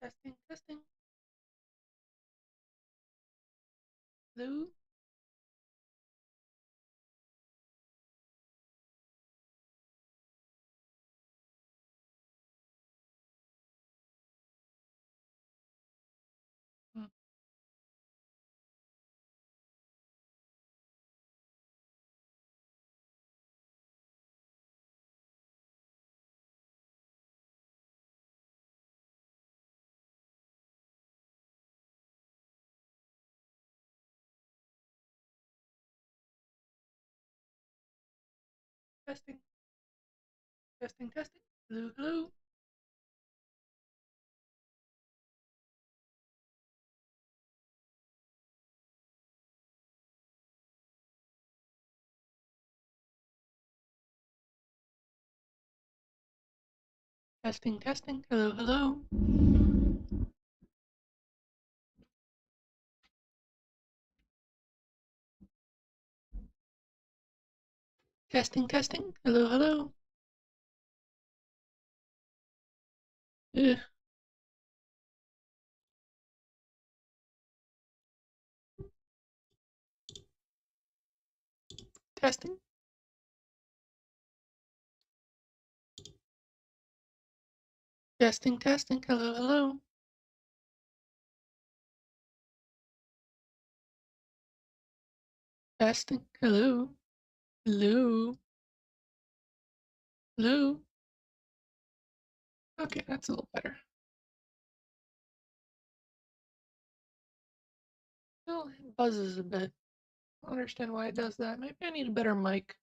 Testing, testing. Hello? Mm. Testing, testing, testing. Hello, hello. Testing, testing. Hello, hello. Testing, testing. Hello, hello. Ugh. Testing, testing, testing. Hello, hello. Testing. Hello, hello, hello. Okay, that's a little better. Well, it buzzes a bit. I don't understand why it does that. Maybe I need a better mic.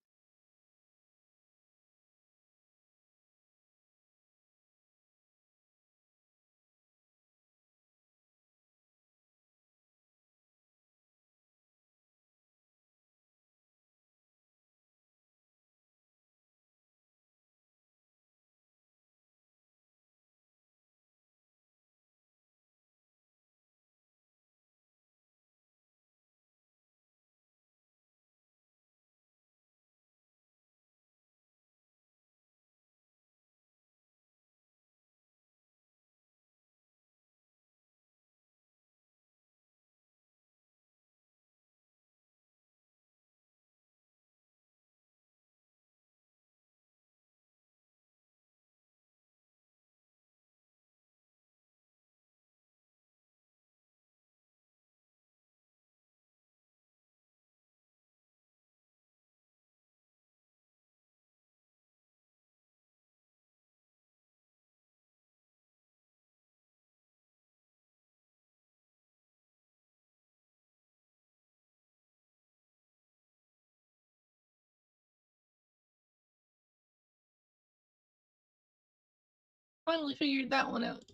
Finally figured that one out.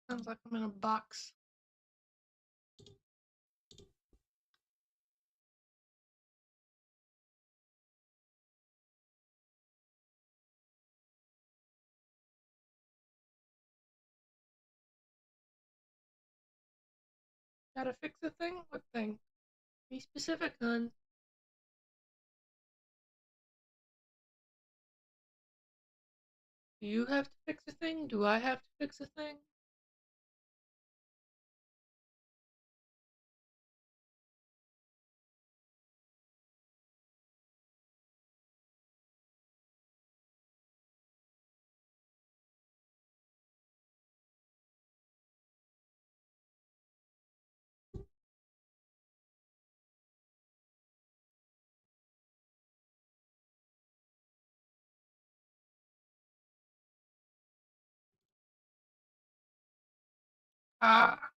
Sounds like I'm in a box. Gotta fix a thing? What thing? Be specific, hon. Do you have to fix a thing? Do I have to fix a thing? Ah,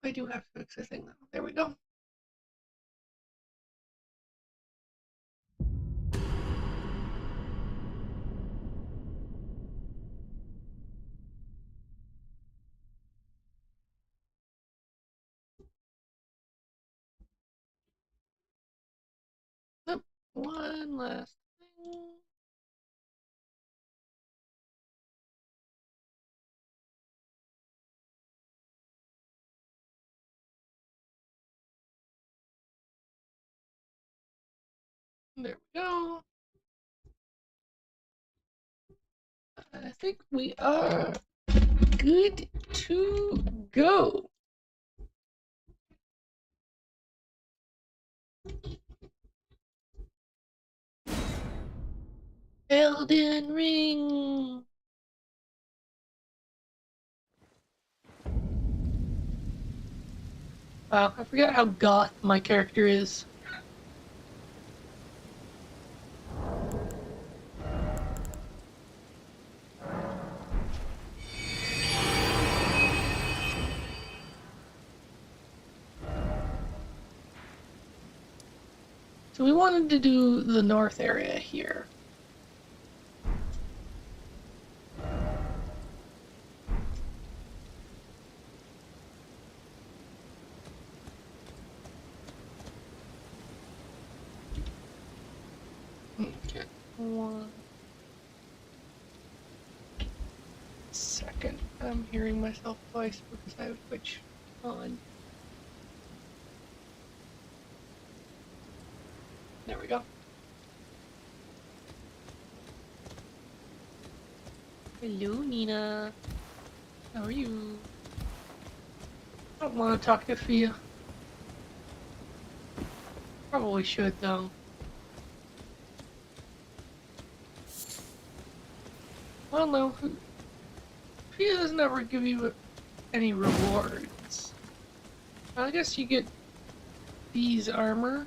I do have to fix a thing though. There we go. Nope. one last thing. There we go. I think we are good to go. Elden Ring. Wow, I forgot how goth my character is. So we wanted to do the north area here. Okay, 1 second. I'm hearing myself twice because I have Twitch on. There we go. Hello, Nina. How are you? I don't want to talk to Fia. Probably should, though. I don't know. Fia doesn't ever give you any rewards. I guess you get B's armor.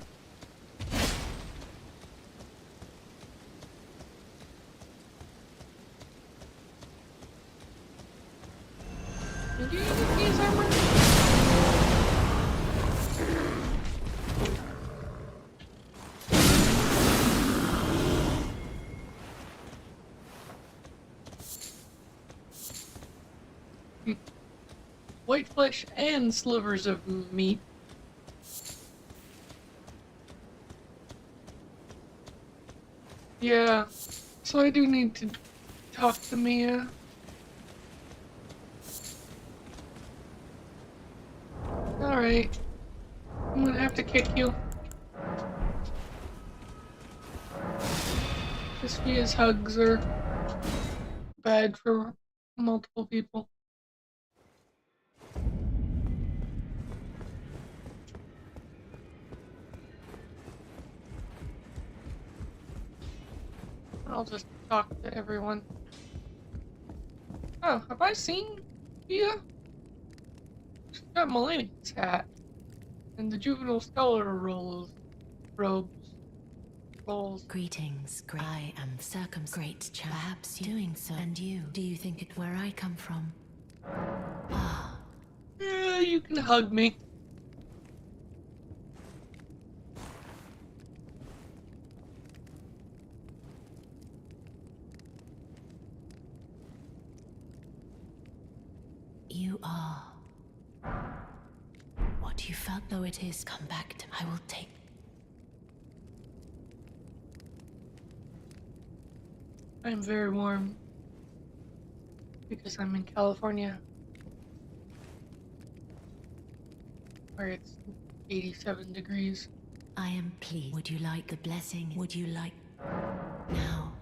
Did you get B's armor? White flesh and slivers of meat. Yeah, so I do need to talk to Mia. Alright. I'm gonna have to kick you. Because Fia's hugs are bad for multiple people. I'll just talk to everyone. Oh, have I seen Fia? She's got Mulaney's hat. And the juvenile scholar robes. Rolls. Greetings, I am great chap. Perhaps doing so. And you, do you think it where I come from? Ah. Yeah, you can hug me. You are what you felt, though it is. Come back to me. I will take. I'm very warm. Because I'm in California. Where it's 87 degrees. I am pleased. Would you like the blessing? Would you like now?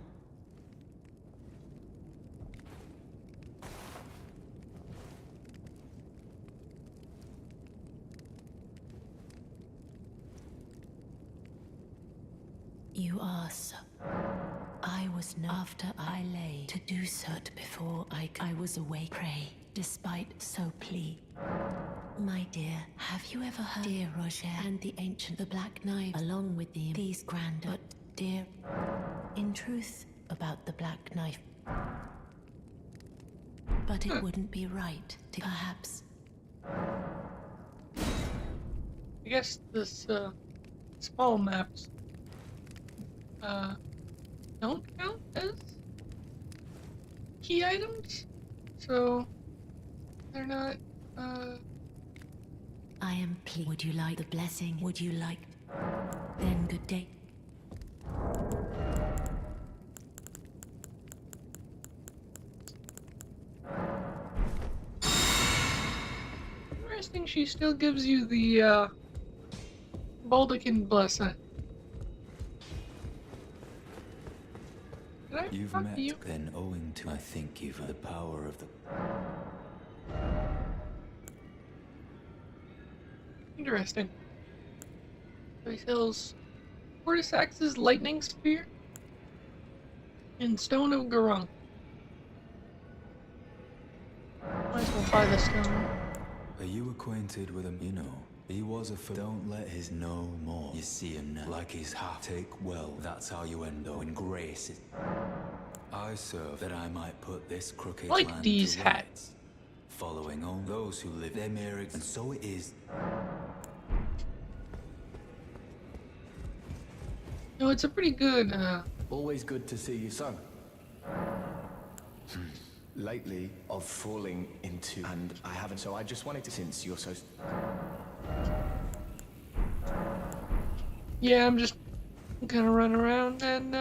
You are so. I was no after I lay to do so before I was away. Pray, despite so plea. My dear, have you ever heard dear Roger and the ancient the Black Knight along with these grand but dear in truth about the Black Knife? But it wouldn't be right to perhaps. I guess this small maps don't count as key items, so they're not I am pleased. Would you like the blessing? Would you like? Then good day. Interesting, she still gives you the Baldecan blessing. Did I You've talk met, to you? then owing to, I think you've the power of the... Interesting. So he sells Cordysax's lightning spear and Stone of Garunk. Might as well buy the stone. Are you acquainted with him? You know, he was a don't let his know more. You see him now, like he's half take well. That's how you end up in grace. I serve that I might put this crooked Like land these to hats. rights, following all those who live their merits, and so it is. No, it's a pretty good, Always good to see you, son. Lately, of falling into, and I haven't, so I just wanted to, since you're so... yeah, I'm just gonna run around and,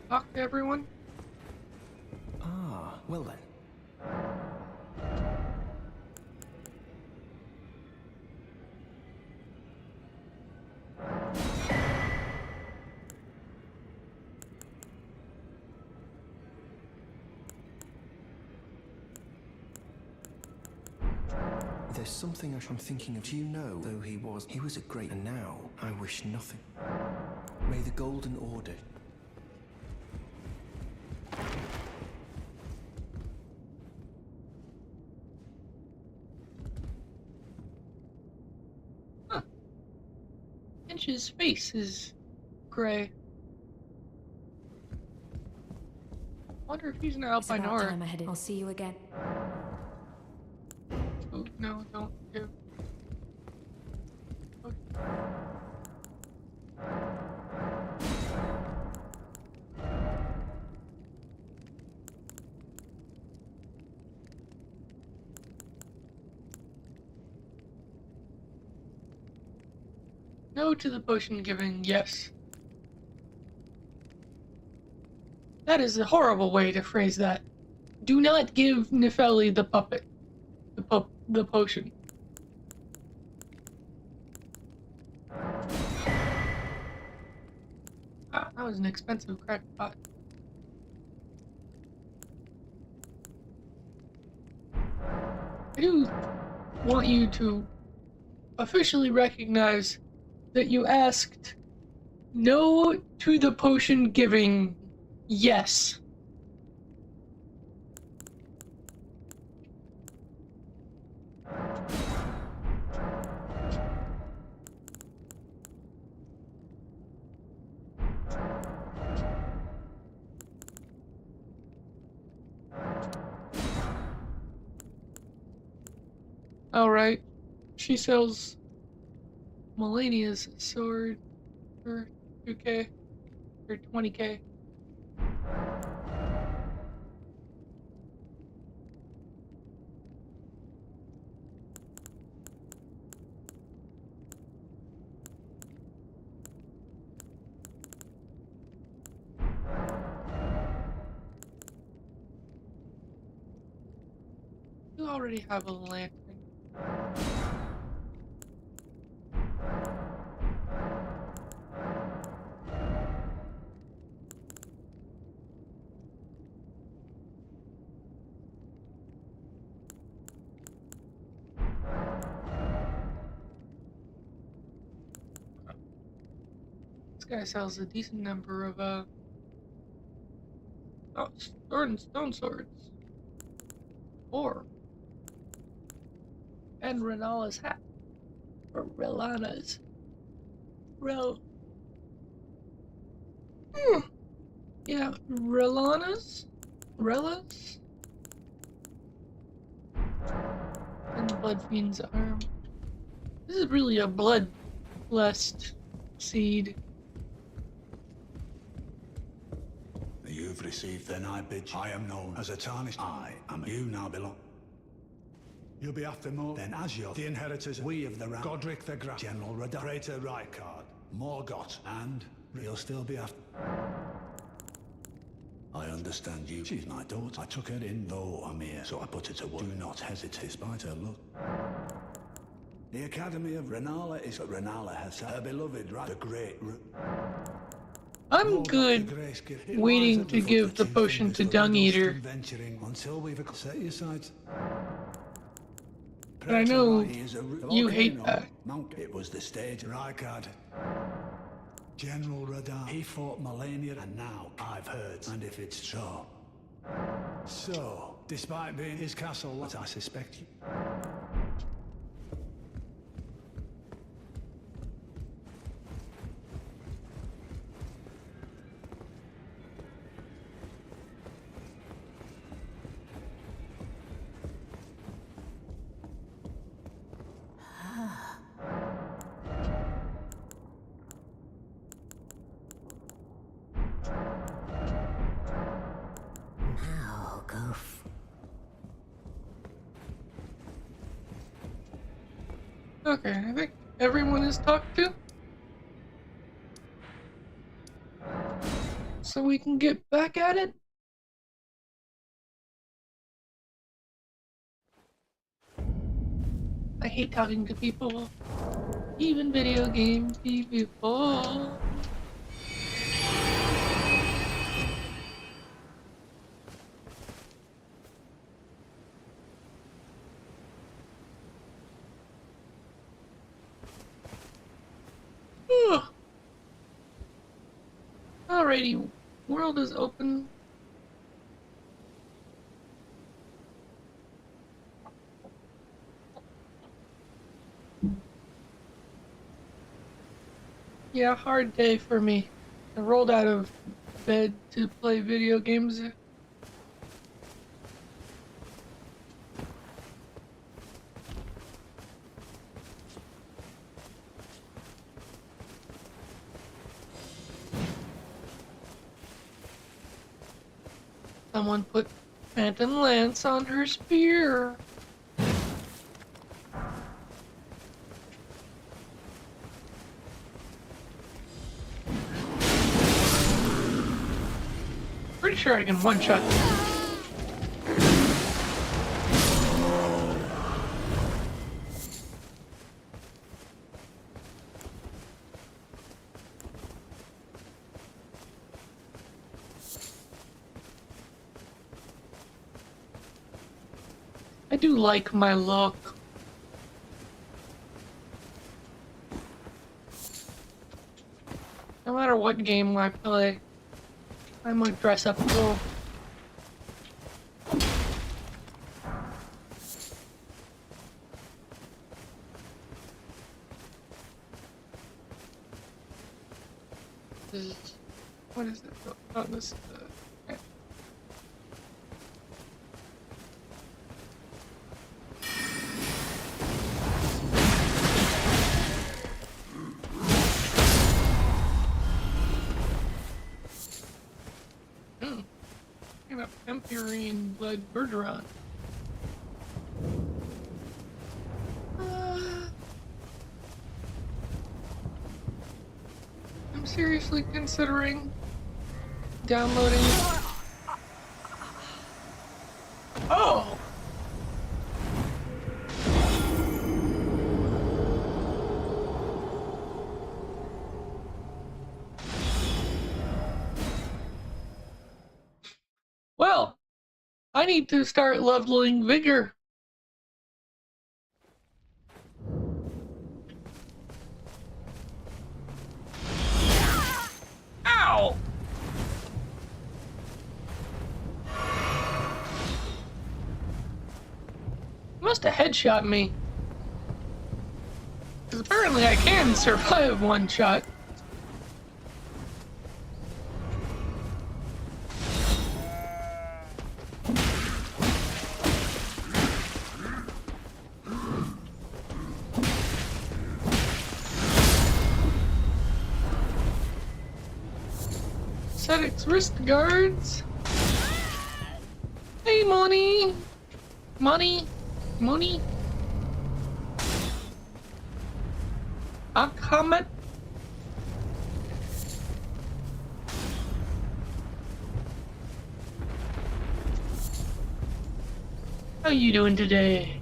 talk to everyone. Ah, well then. There's something I'm thinking of. Do you know, though he was a great, and now I wish nothing. May the Golden Order... Huh. Inch's face is gray. Wonder if he's an It's about Alpinor. time I headed. I'll see you again. Oh, no, don't do. Okay. No to the potion giving, yes. That is a horrible way to phrase that. Do not give Nefeli the puppet. The potion. Ah, that was an expensive crackpot. I do want you to officially recognize that you asked no to the potion giving yes. Alright. She sells Melania's sword for 2k or 20k. You already have a lantern. This guy sells a decent number of sword and stone swords. And Renala's hat. Or Relana's. Yeah, Relana's? Rella's? And the Blood Fiend's arm. This is really a blood-blessed seed. You've received then I bid you. I am known as a tarnished. I am you now belong. You'll be after more than as you're the inheritors. We of the Godric the Grand, General Radar, Praetor Rykard, Morgoth, and He'll still be after. I understand you. She's my daughter. I took her in, though I'm here, so I put her to work. Do not hesitate, despite her look. The Academy of Renala is what Renala has her beloved, right? The great. I'm good waiting to give the potion to Dung Eater. Until we've set your sights. But I know you hate that. It was the stage Rykard. General Radar. He fought Melania, and now I've heard. And if it's so. So, despite being his castle, what I suspect you. Now go. Okay, I think everyone is talked to. So we can get back at it. I hate talking to people. Even video game people. Ugh. Alrighty, world is open. Yeah, hard day for me. I rolled out of bed to play video games. Someone put Phantom Lance on her spear. Pretty sure I can one-shot them. I do like my look. No matter what game I play, I might dress up a little. What is it? Oh, this is the... Empyrean blood Bergeron. I'm seriously considering downloading it. Oh! Well, I need to start leveling vigor. Ow! Must have headshot me. Because apparently I can survive one shot. Aesthetics wrist guards. Hey, money. Money. Money. Akhamet. How you doing today?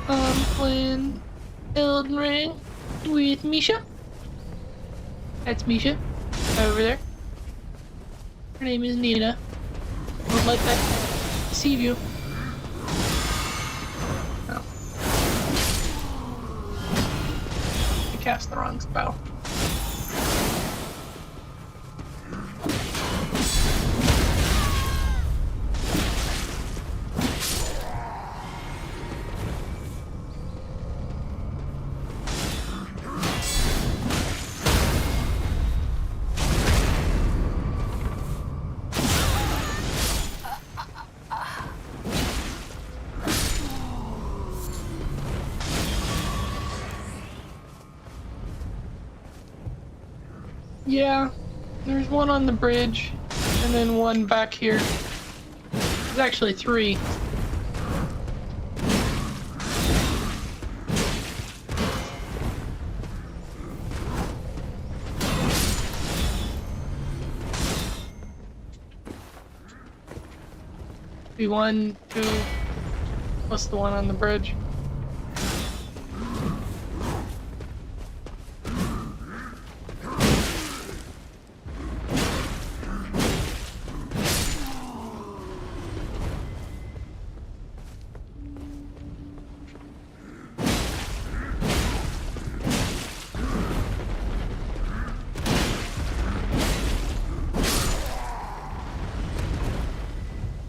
I'm playing Elden Ring with Misha. That's Misha, over there. Her name is Nina. Don't let that deceive you. No. I cast the wrong spell. Yeah, there's one on the bridge, and then one back here. There's actually 3. Be 1, 2, plus the one on the bridge.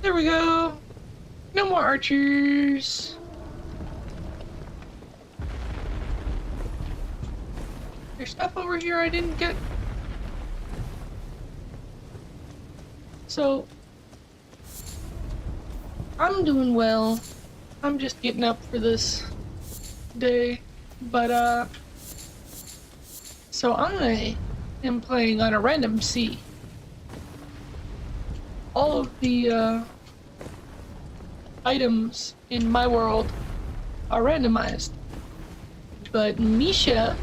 There we go. No more archers. There's stuff over here I didn't get. So, I'm doing well. I'm just getting up for this day. But, so I am playing on a random sea. All of the, items in my world are randomized. But Misha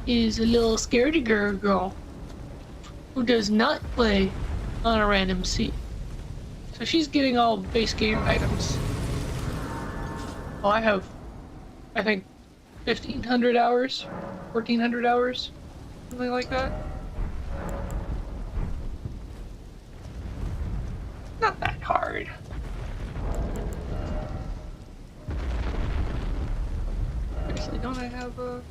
is a little scaredy girl who does not play on a random sea. So she's getting all base game items. Oh, I have, I think, 1,500 hours, 1,400 hours, something like that. Not that hard. Actually, don't I have a...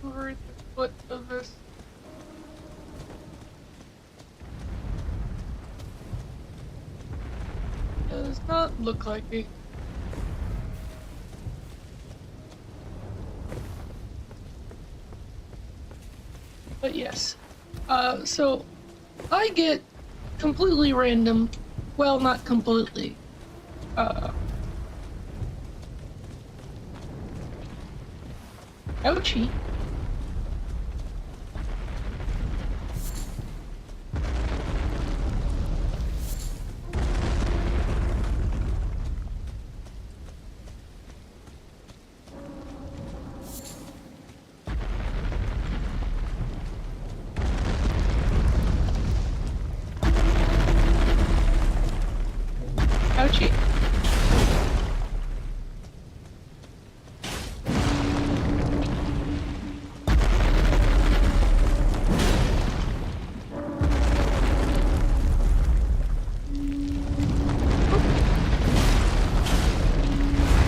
over at the foot of this. Does not look like it. But yes, so I get completely random, well, not completely, ouchie. Ouchie.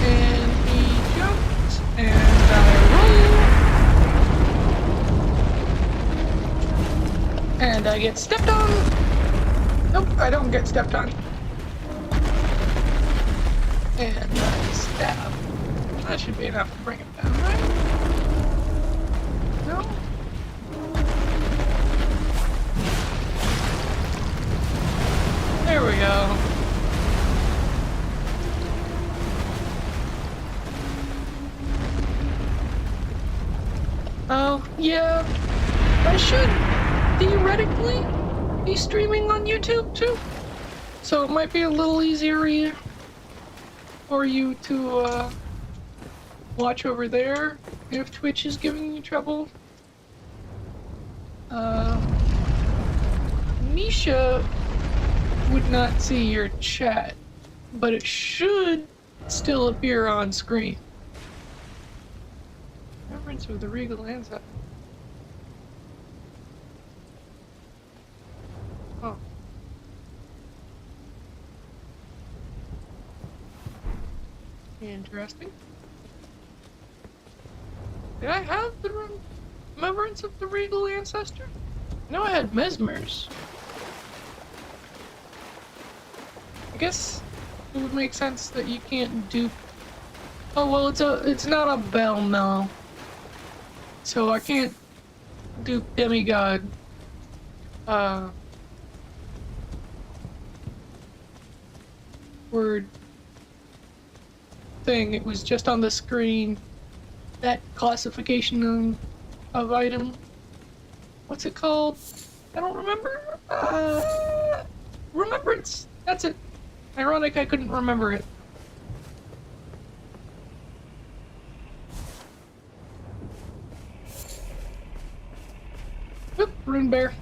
And he jumped, and I roll. And I get stepped on. Nope, I don't get stepped on. And stab. That should be enough to bring him down, right? No? There we go. Oh, yeah. I should theoretically be streaming on YouTube too. So it might be a little easier for you to watch over there if Twitch is giving you trouble. Misha would not see your chat, but it should still appear on screen. Reference of the regal ancestor. Oh. Interesting. Did I have the remembrance of the regal ancestor? No, I had Mesmer's. I guess it would make sense that you can't dupe. Oh well, it's not a bell now, so I can't dupe demigod. Word thing. It was just on the screen. That classification of item. What's it called? I don't remember. Remembrance. That's it. Ironic I couldn't remember it. Oop, Rune Bear.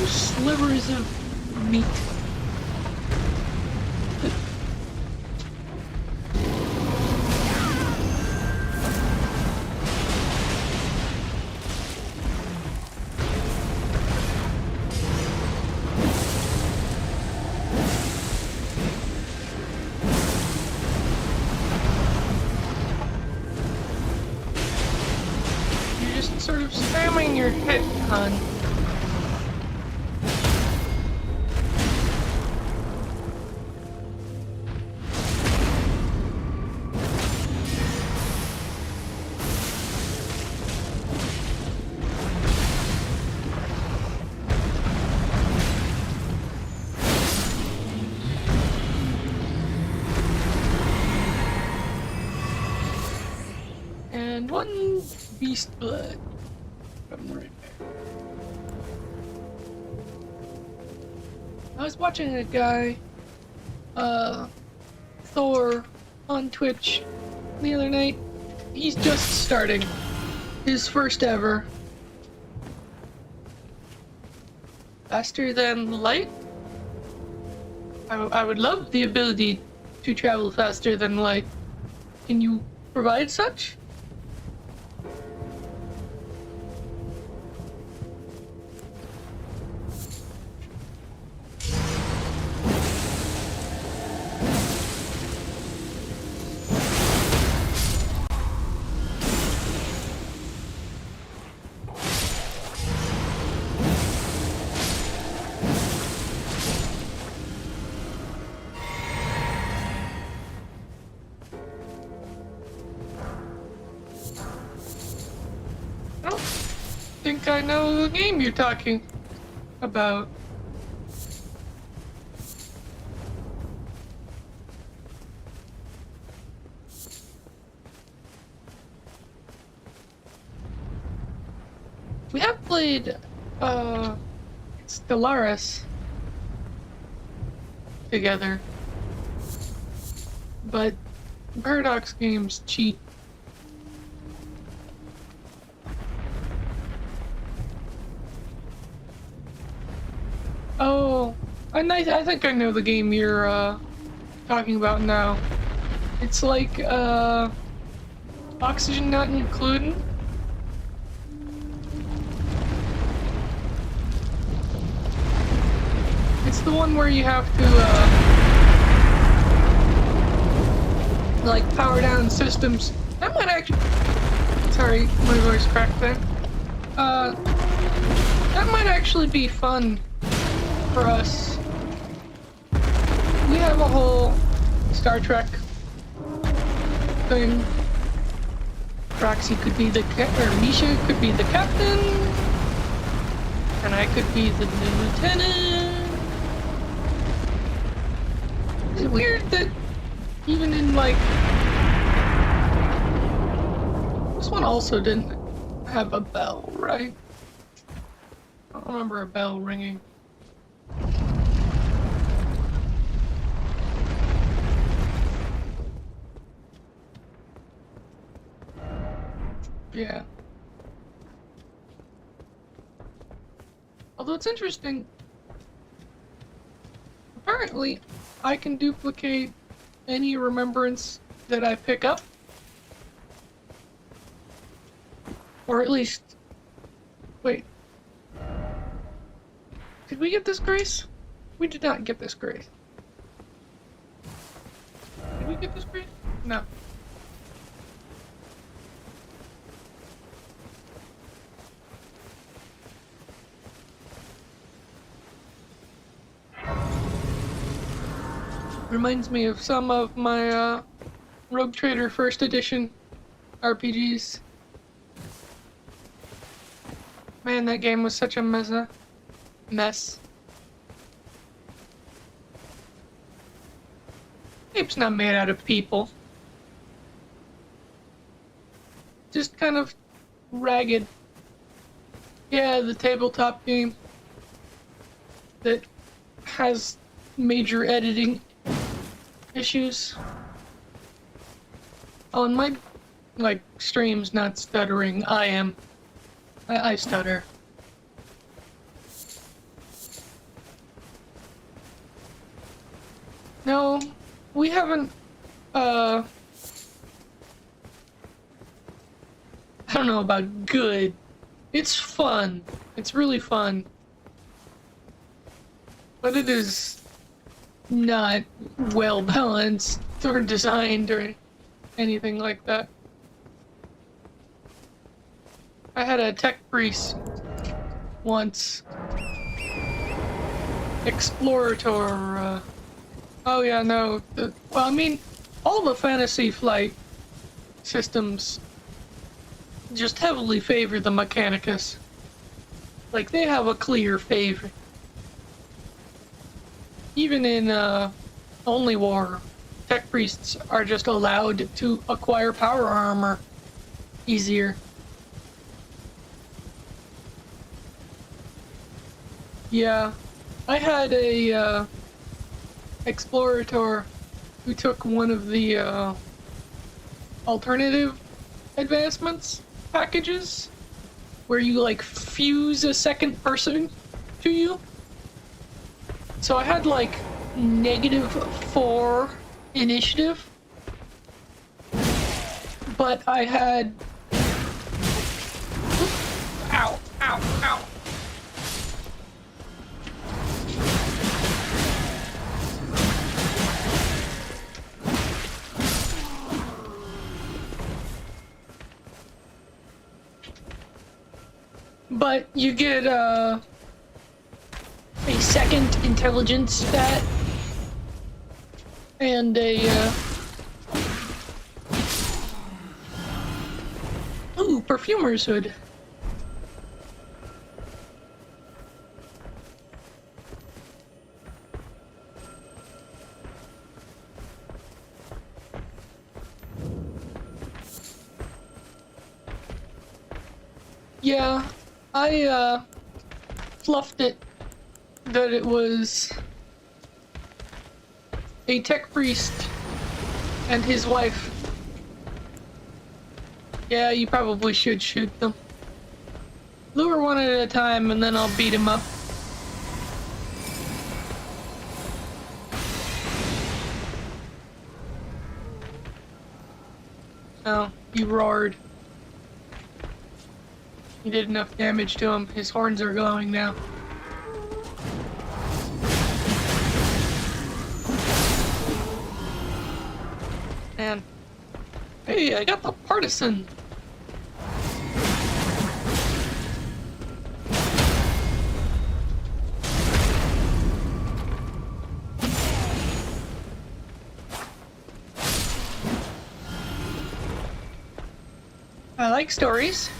Slivers of meat. You're just sort of spamming your hit, hon. And one beast blood from the right back. I was watching a guy, Thor, on Twitch the other night. He's just starting. His first ever. Faster than light? I would love the ability to travel faster than light. Can you provide such? I know the game you're talking about. We have played Stellaris together, but Paradox games cheat. Oh, I think I know the game you're talking about now. It's like oxygen not included. It's the one where you have to like power down systems. That might actually. Sorry, my voice cracked there. That might actually be fun for us. We have a whole Star Trek thing. Roxy could be the or Misha could be the captain, and I could be the lieutenant. Is it weird that even in like this one also didn't have a bell, right? I don't remember a bell ringing. Yeah. Although it's interesting, apparently I can duplicate any remembrance that I pick up. Or at least, wait. Did we get this grace? We did not get this grace. Did we get this grace? No. Reminds me of some of my Rogue Trader First Edition RPGs. Man, that game was such a mess. Ape's not made out of people. Just kind of ragged. Yeah, the tabletop game that has major editing issues. Oh, and my, like, stream's not stuttering. I am. I stutter. No, we haven't, I don't know about good. It's fun. It's really fun. But it is not well balanced or designed or anything like that. I had a tech priest once. Explorator, oh yeah, no. Well, I mean, all the Fantasy Flight systems just heavily favor the Mechanicus. Like, they have a clear favor. Even in, Only War, tech priests are just allowed to acquire power armor easier. Yeah, I had a explorator who took one of the alternative advancements packages where you like fuse a second person to you. So I had like -4 initiative, but I had ow, ow, ow. But you get a second intelligence stat and a ooh, perfumer's hood. Yeah, I fluffed it that it was a tech priest and his wife. Yeah, you probably should shoot them. Lure one at a time and then I'll beat him up. Oh, you roared. You did enough damage to him. His horns are glowing now. man. Hey, I got the partisan. I like stories.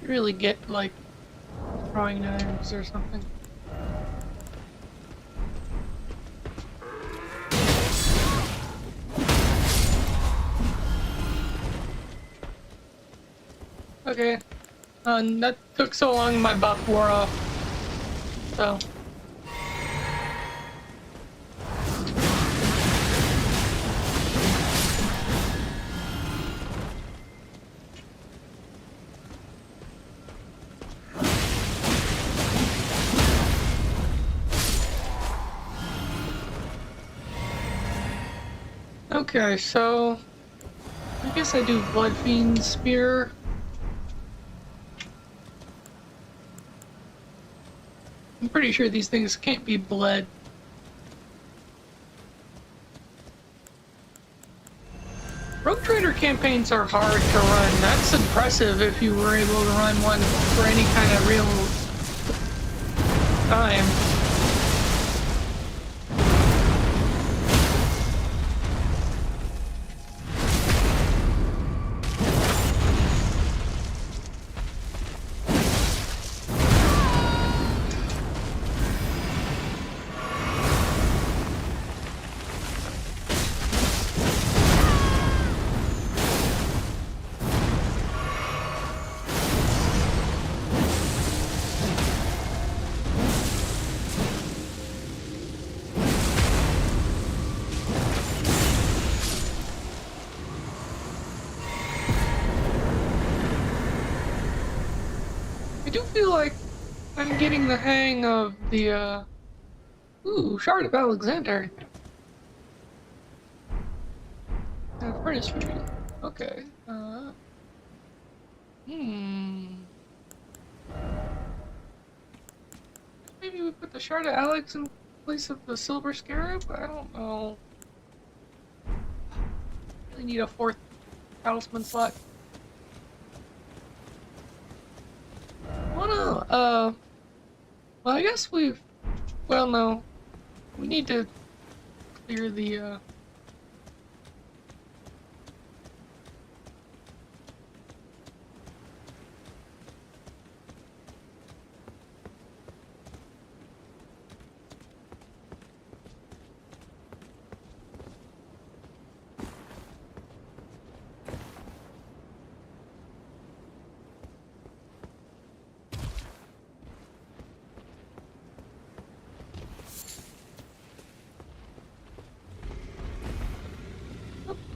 You really get like throwing knives or something. Okay. That took so long my buff wore off. So. Okay, so I guess I do Blood Fiend Spear. I'm pretty sure these things can't be bled. Rogue Trader campaigns are hard to run. That's impressive if you were able to run one for any kind of real time. I do feel like I'm getting the hang of the, ooh, Shard of Alexander. Furnace Tree. Okay, maybe we put the Shard of Alex in place of the Silver Scarab? I don't know. Really need a 4th talisman slot. Oh no, well I guess well no. We need to clear the,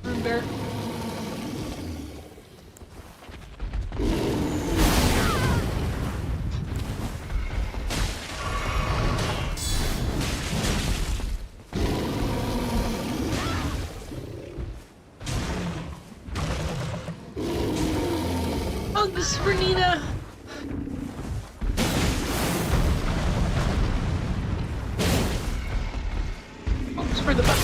room there. Oh, this is for Nina. Thanks for the bucket.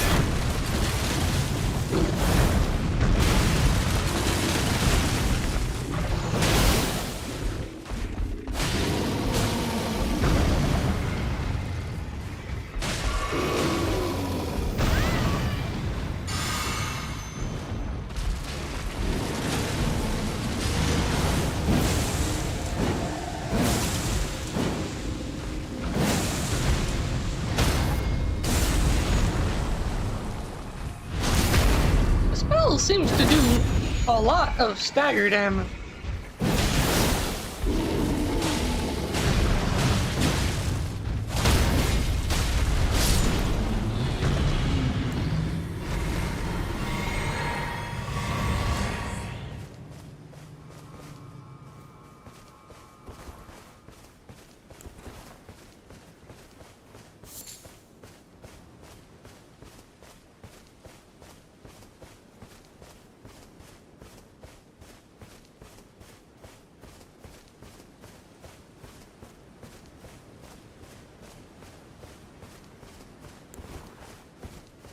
Seems to do a lot of stagger damage.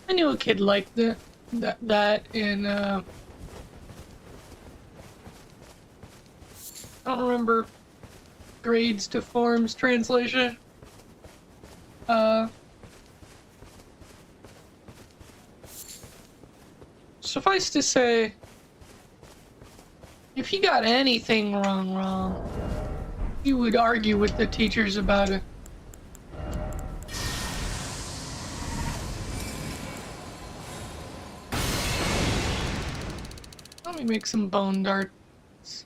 I knew a kid like that in I don't remember grades to forms translation. Suffice to say, if he got anything wrong, he would argue with the teachers about it. Let me make some bone darts.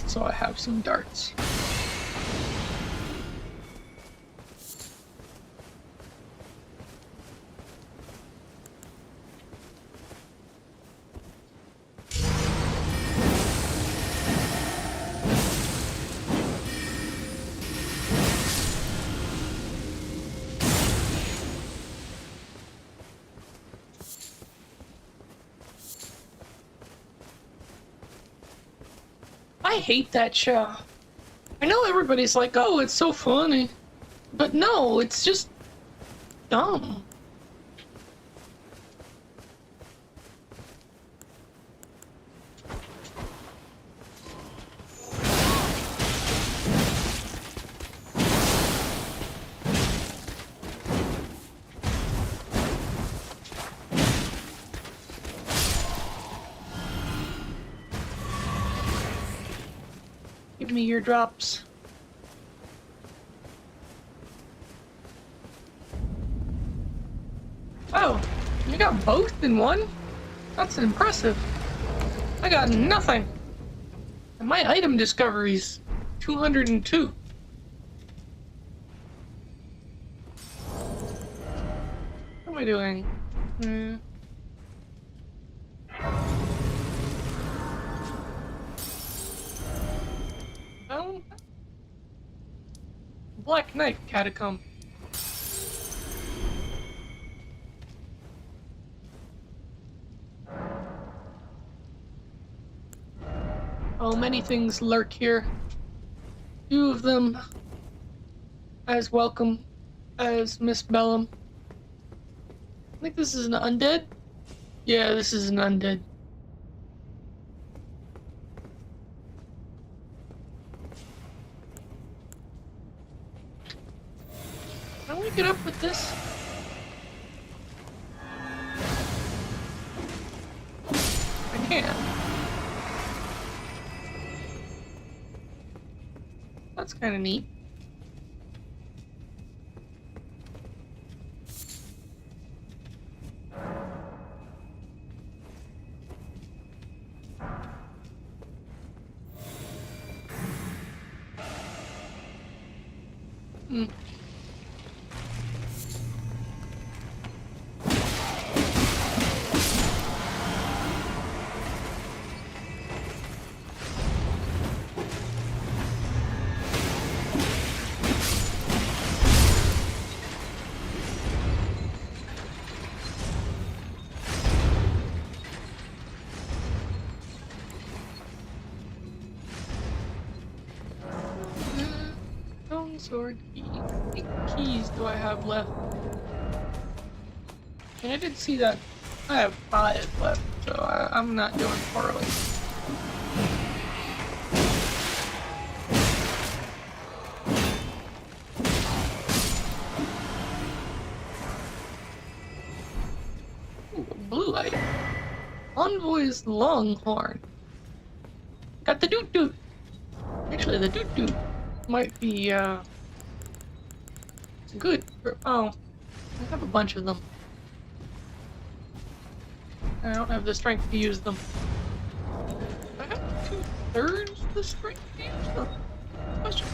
So I have some darts. I hate that show. I know everybody's like, oh, it's so funny. But no, it's just dumb. Give me your drops. Oh, you got both in one? That's impressive. I got nothing. And my item discovery's 202. What am I doing? Oh, Black Knight Catacomb. Oh, many things lurk here. Few of them as welcome as Miss Bellum. I think this is an undead? Yeah, this is an undead. Can we get up with this? I can. That's kind of neat. Sword key. How many keys do I have left? And I did see that I have 5 left, so I'm not doing poorly. Ooh, a blue light. Envoy's Longhorn. Got the doot doot. Actually, the doot doot might be good. Oh, I have a bunch of them. I don't have the strength to use them. I have 2/3 the strength to use them. Question.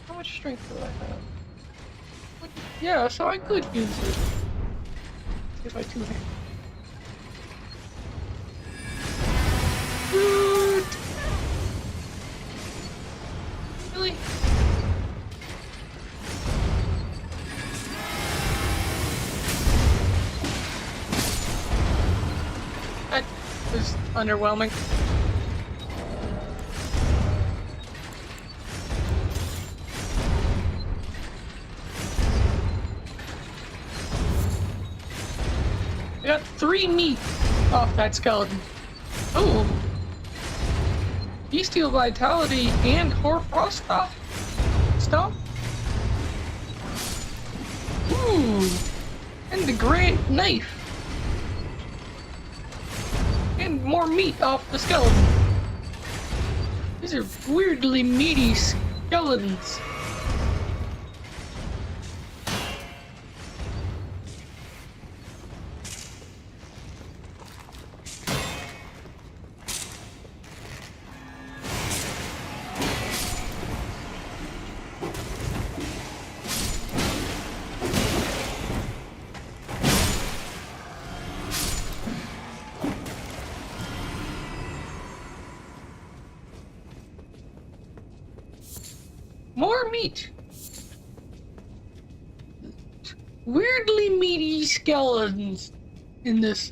How much strength do I have? Yeah, so I could use it if I two-hand. Really? underwhelming. I got 3 meat off that skeleton. Oh. Bestial Vitality and Hoarfrost Stomp. Ooh. And the Great Knife. And more meat off the skeleton. These are weirdly meaty skeletons. More meat. Weirdly meaty skeletons in this,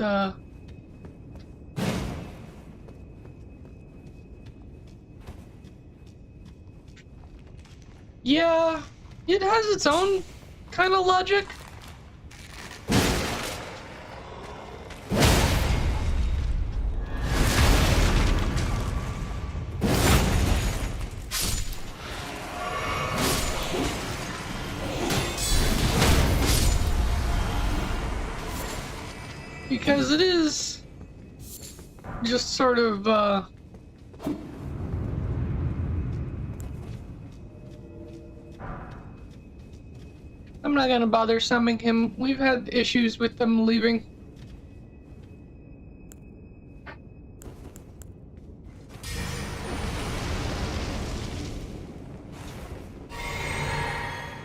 Yeah, it has its own kind of logic. Because it is just sort of, I'm not gonna bother summoning him. We've had issues with them leaving.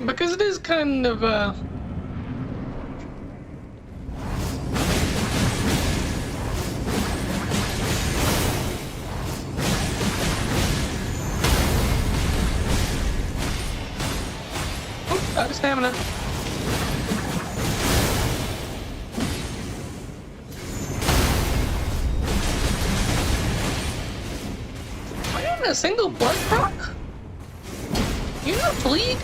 Because it is kind of, out of stamina. Am I on a single blood proc? You not bleed?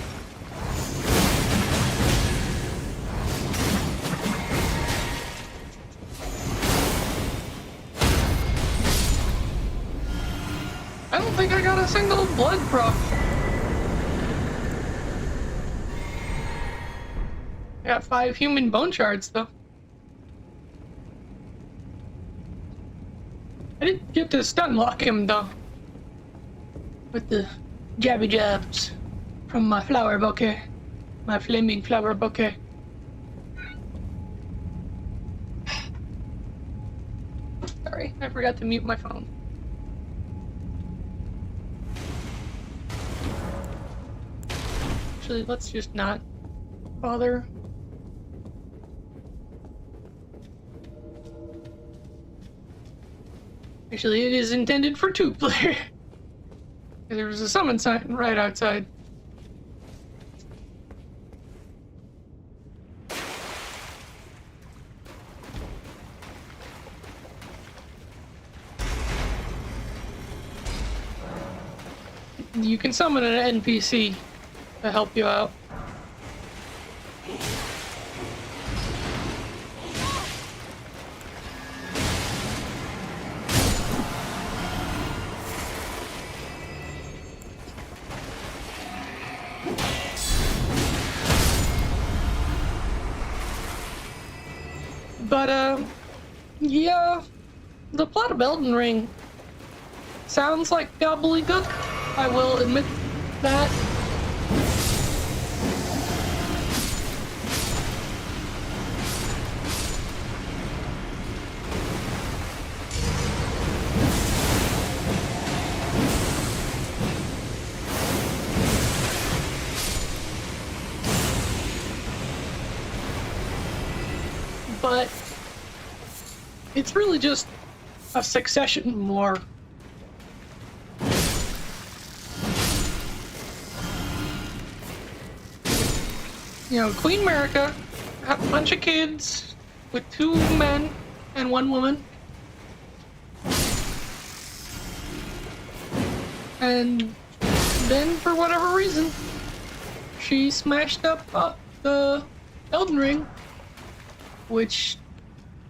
I don't think I got a single blood proc. I got 5 human bone shards, though. I didn't get to stun lock him, though. With the jabby jabs from my flower bouquet. My flaming flower bouquet. Sorry, I forgot to mute my phone. Actually, let's just not bother. Actually, it is intended for 2-player. There was a summon sign right outside. You can summon an NPC to help you out. But, yeah, the plot of Elden Ring sounds like gobbledygook. I will admit that. But it's really just a succession war. You know, Queen America had a bunch of kids with 2 men and 1 woman. And then, for whatever reason, she smashed up the Elden Ring, which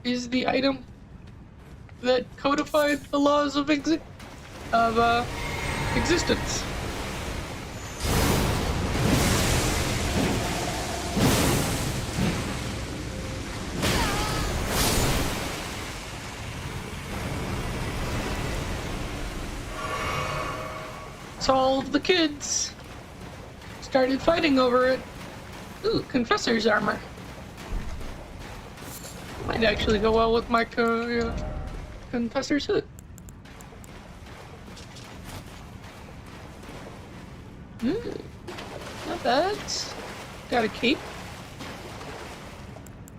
is the item that codified the laws of existence. So all of the kids started fighting over it. Ooh, Confessor's armor. Might actually go well with my Confessor's hood. Not bad. Got a cape.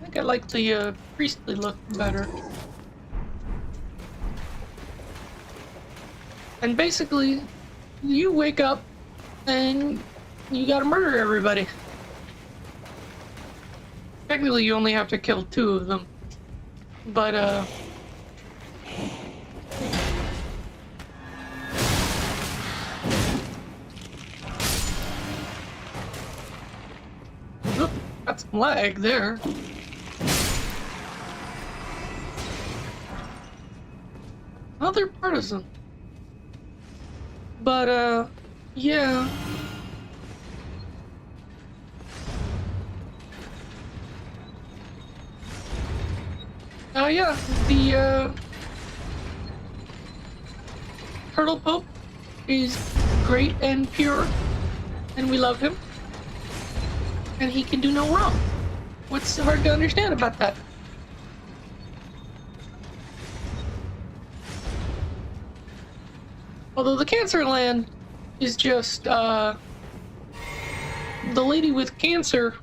I think I like the priestly look better. And basically, you wake up and you gotta murder everybody. Technically, you only have to kill 2 of them. But, Oop, got some lag there. Another partisan. But, yeah. Yeah, the, Turtle Pope is great and pure, and we love him. And he can do no wrong. What's hard to understand about that? Although the Cancer Land is just, the lady with cancer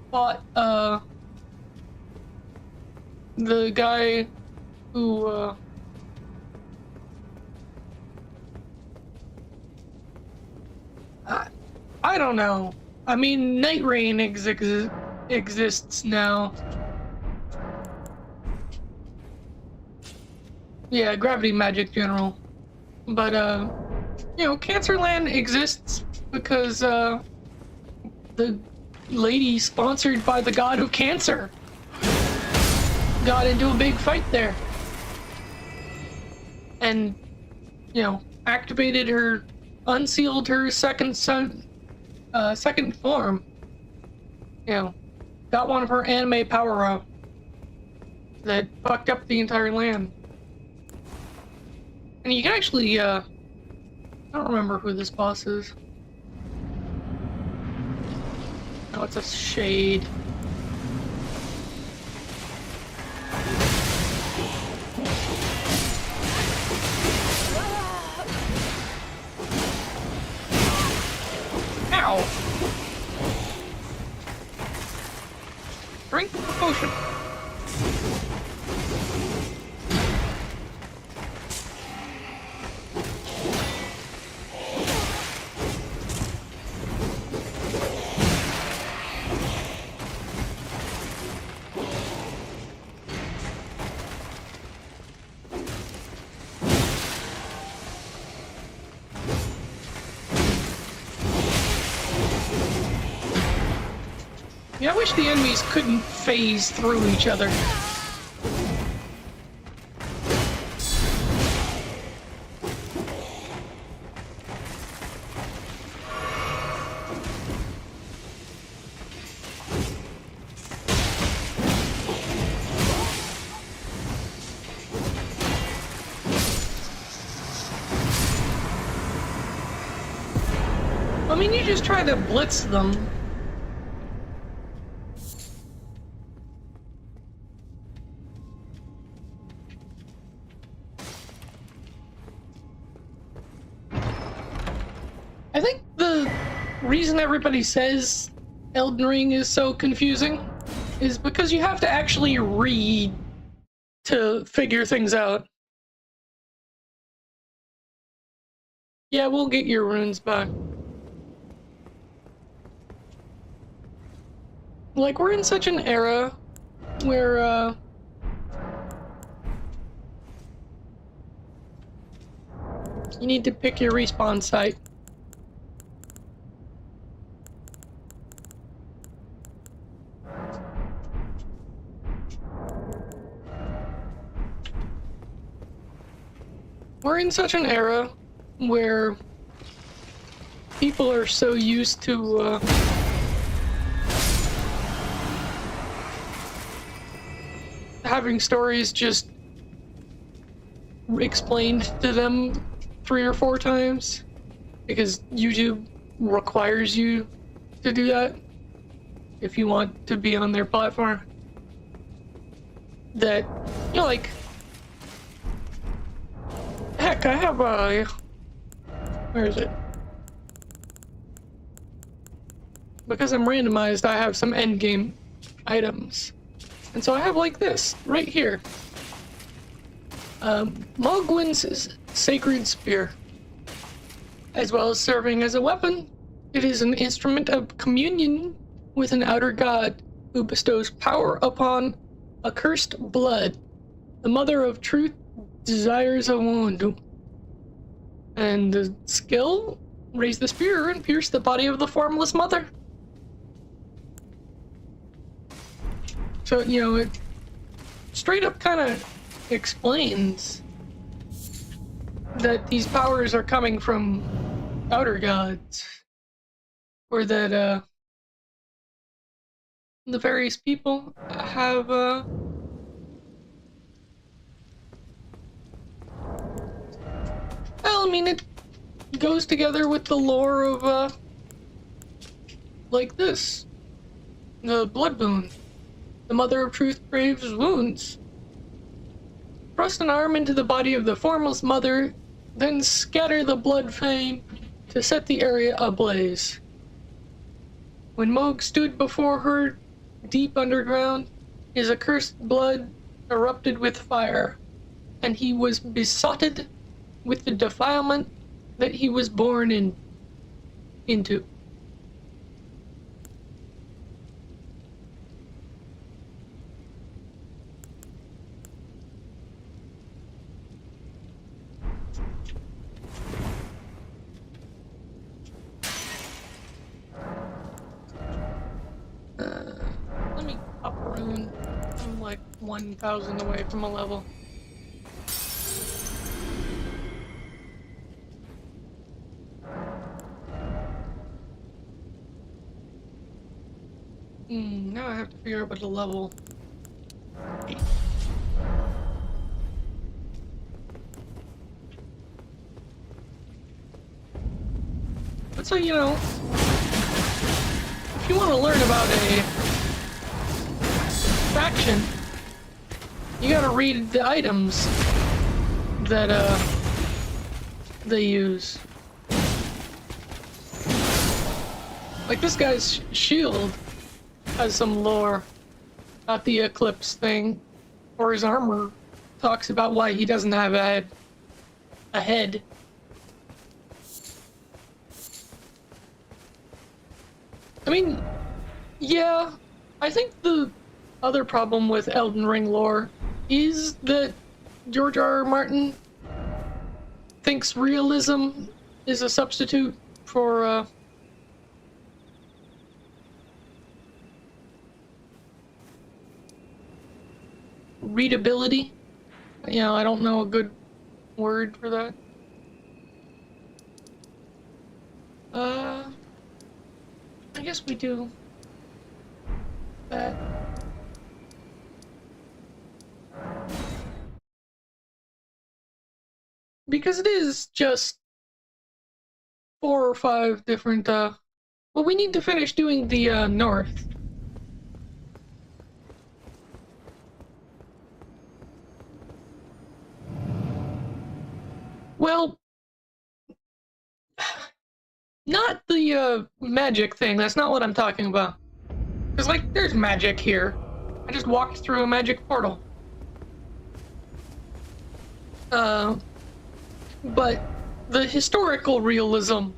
fought, the guy who, I don't know. I mean, Night Rain exists now. Yeah, Gravity Magic General. But, you know, Cancerland exists because, the lady sponsored by the god of cancer got into a big fight there. And, you know, activated her, unsealed her second form. You know, got one of her anime power-up that fucked up the entire land. And you can actually, I don't remember who this boss is. Oh, it's a shade. Ow! Drink the potion. Yeah, I wish the enemies couldn't phase through each other. I mean, you just try to blitz them. I think the reason everybody says Elden Ring is so confusing is because you have to actually read to figure things out. Yeah, we'll get your runes back. Like, we're in such an era where, You need to pick your respawn site. We're in such an era where people are so used to having stories just explained to them 3 or 4 times because YouTube requires you to do that if you want to be on their platform. That, you know, like, heck, I have a, where is it? Because I'm randomized, I have some endgame items. And so I have like this, right here. Mogwin's Sacred Spear. As well as serving as a weapon, it is an instrument of communion with an outer god who bestows power upon accursed blood. The Mother of Truth desires a wound. And the skill, raise the spear and pierce the body of the formless mother. So, you know, it straight up kind of explains that these powers are coming from outer gods. Or that, the various people have, well, I mean, it goes together with the lore of, like this. The Blood Boon. The Mother of Truth craves wounds. Thrust an arm into the body of the formless mother, then scatter the blood flame to set the area ablaze. When Moog stood before her deep underground, his accursed blood erupted with fire, and he was besotted with the defilement that he was born into. Let me pop a rune. I'm like 1,000 away from a level. Now I have to figure out what the level. But so, you know, if you want to learn about a faction, you gotta read the items that, they use. Like this guy's shield has some lore about the eclipse thing, or his armor talks about why he doesn't have a head. I mean, yeah, I think the other problem with Elden Ring lore is that George R. R. Martin thinks realism is a substitute for, readability. You know, I don't know a good word for that. I guess we do that. Because it is just 4 or 5 different, well, we need to finish doing the, north. Well, not the, magic thing. That's not what I'm talking about. Because, like, there's magic here. I just walked through a magic portal. But the historical realism,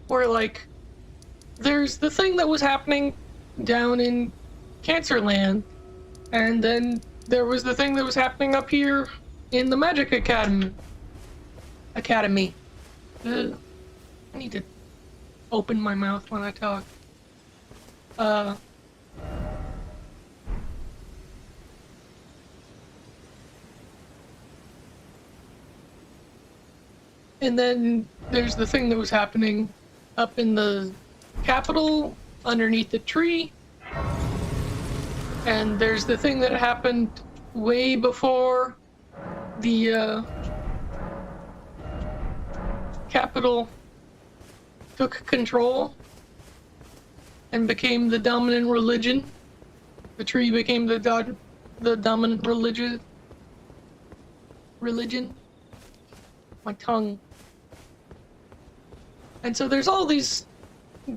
where, like, there's the thing that was happening down in Cancerland, and then there was the thing that was happening up here in the Magic Academy. I need to open my mouth when I talk. And then there's the thing that was happening up in the Capitol underneath the tree. And there's the thing that happened way before the Capitol took control and became the dominant religion. The tree became the dominant religion. My tongue. And so there's all these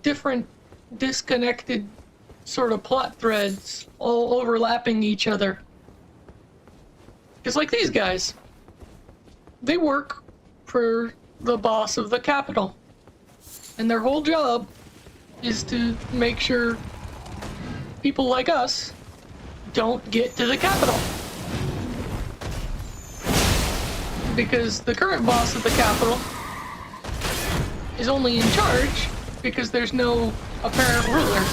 different disconnected sort of plot threads all overlapping each other. Because like these guys, they work for the boss of the Capitol. And their whole job is to make sure people like us don't get to the Capitol. Because the current boss of the Capitol is only in charge because there's no apparent ruler.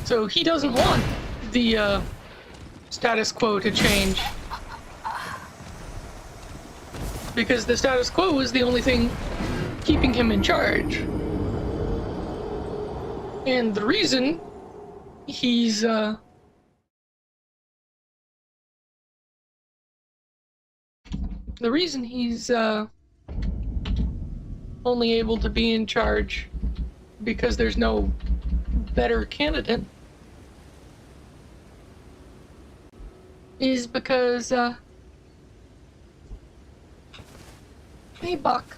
So he doesn't want the status quo to change. Because the status quo is the only thing keeping him in charge. And the reason he's only able to be in charge because there's no better candidate is because hey Buck.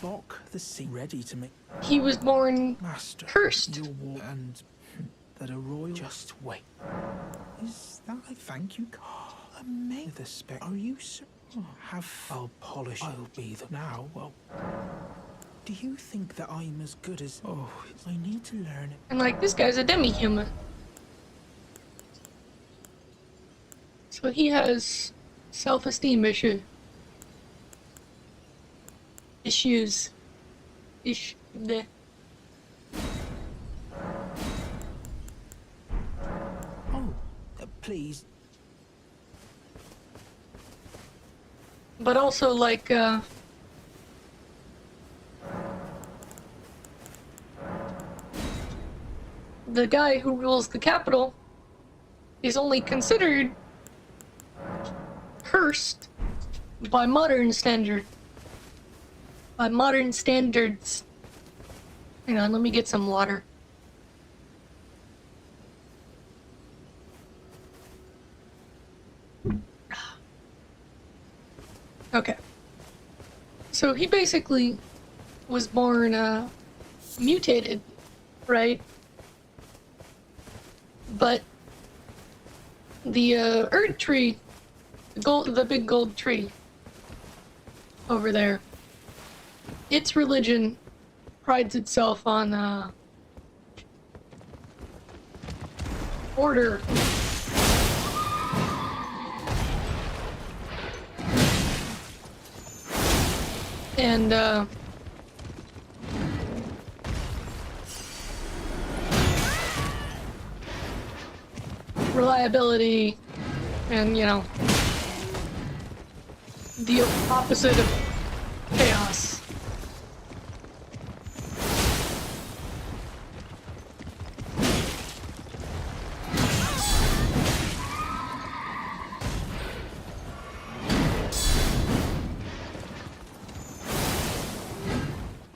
Buck the sea ready to make He was born master cursed. your war and that a royal just wait. Is that a thank you card? Amazing. The spec. Are you sure? I'll polish. I'll be the now. Well, do you think that I'm as good as? Oh, I need to learn it. And like this guy's a demi-human. So he has self-esteem issues. Oh, please. But also like the guy who rules the Capitol is only considered cursed by modern standards. Hang on, let me get some water. Okay. So he basically was born mutated, right? But the Earth tree, the big gold tree over there, its religion prides itself on order. And reliability, and you know, the opposite of chaos.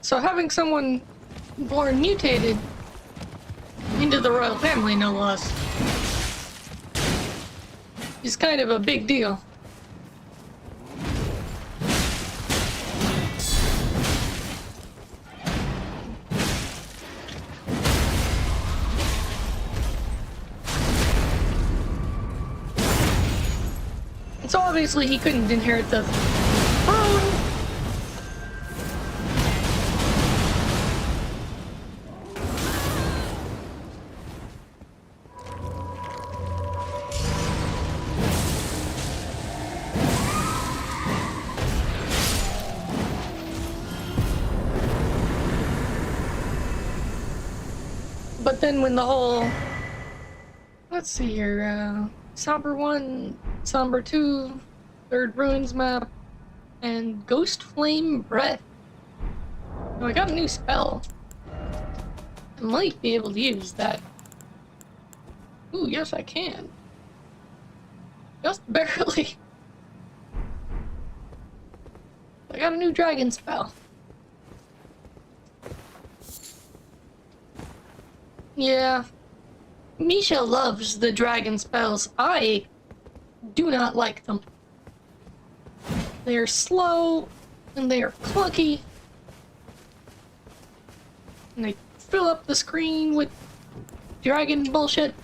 So having someone born mutated into the royal family, no less, is kind of a big deal. And so obviously he couldn't inherit the throne. But then when the whole... Let's see here, Somber 1, Somber 2, Third Ruins map, and Ghost Flame Breath. Oh, I got a new spell. I might be able to use that. Ooh, yes I can. Just barely. I got a new dragon spell. Yeah. Misha loves the dragon spells. I do not like them. They are slow, and they are clunky. And they fill up the screen with dragon bullshit.